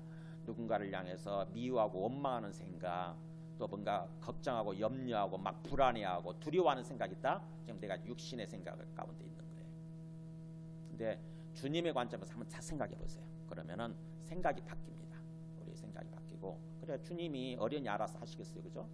누군가를 향해서 미워하고 원망하는 생각, 또 뭔가 걱정하고 염려하고 막 불안해하고 두려워하는 생각이 있다? 지금 내가 육신의 생각 가운데 있는 거예요. 근데 주님의 관점에서 한번 다 생각해 보세요. 그러면은 생각이 바뀝니다. 우리 생각이 바뀌고, 그래 주님이 어련히 알아서 하시겠어요, 그죠?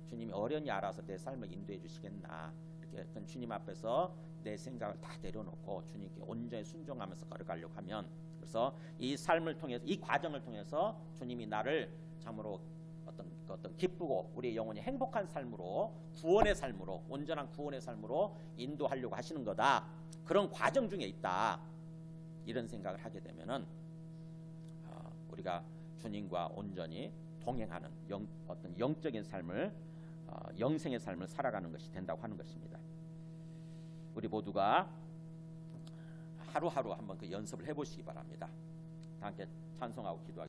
주님이 어련히 알아서 내 삶을 인도해 주시겠나, 이렇게 주님 앞에서 내 생각을 다 내려놓고 주님께 온전히 순종하면서 걸어가려고 하면, 그래서 이 삶을 통해서, 이 과정을 통해서 주님이 나를 참으로 어떤 기쁘고 우리의 영혼이 행복한 삶으로, 구원의 삶으로, 온전한 구원의 삶으로 인도하려고 하시는 거다. 그런 과정 중에 있다. 이런 생각을 하게 되면은 우리가 주님과 온전히 동행하는 어떤 영적인 삶을, 영생의 삶을 살아가는 것이 된다고 하는 것입니다. 우리 모두가 하루하루 한번 그 연습을 해보시기 바랍니다. 다 함께 찬송하고 기도하겠습니다.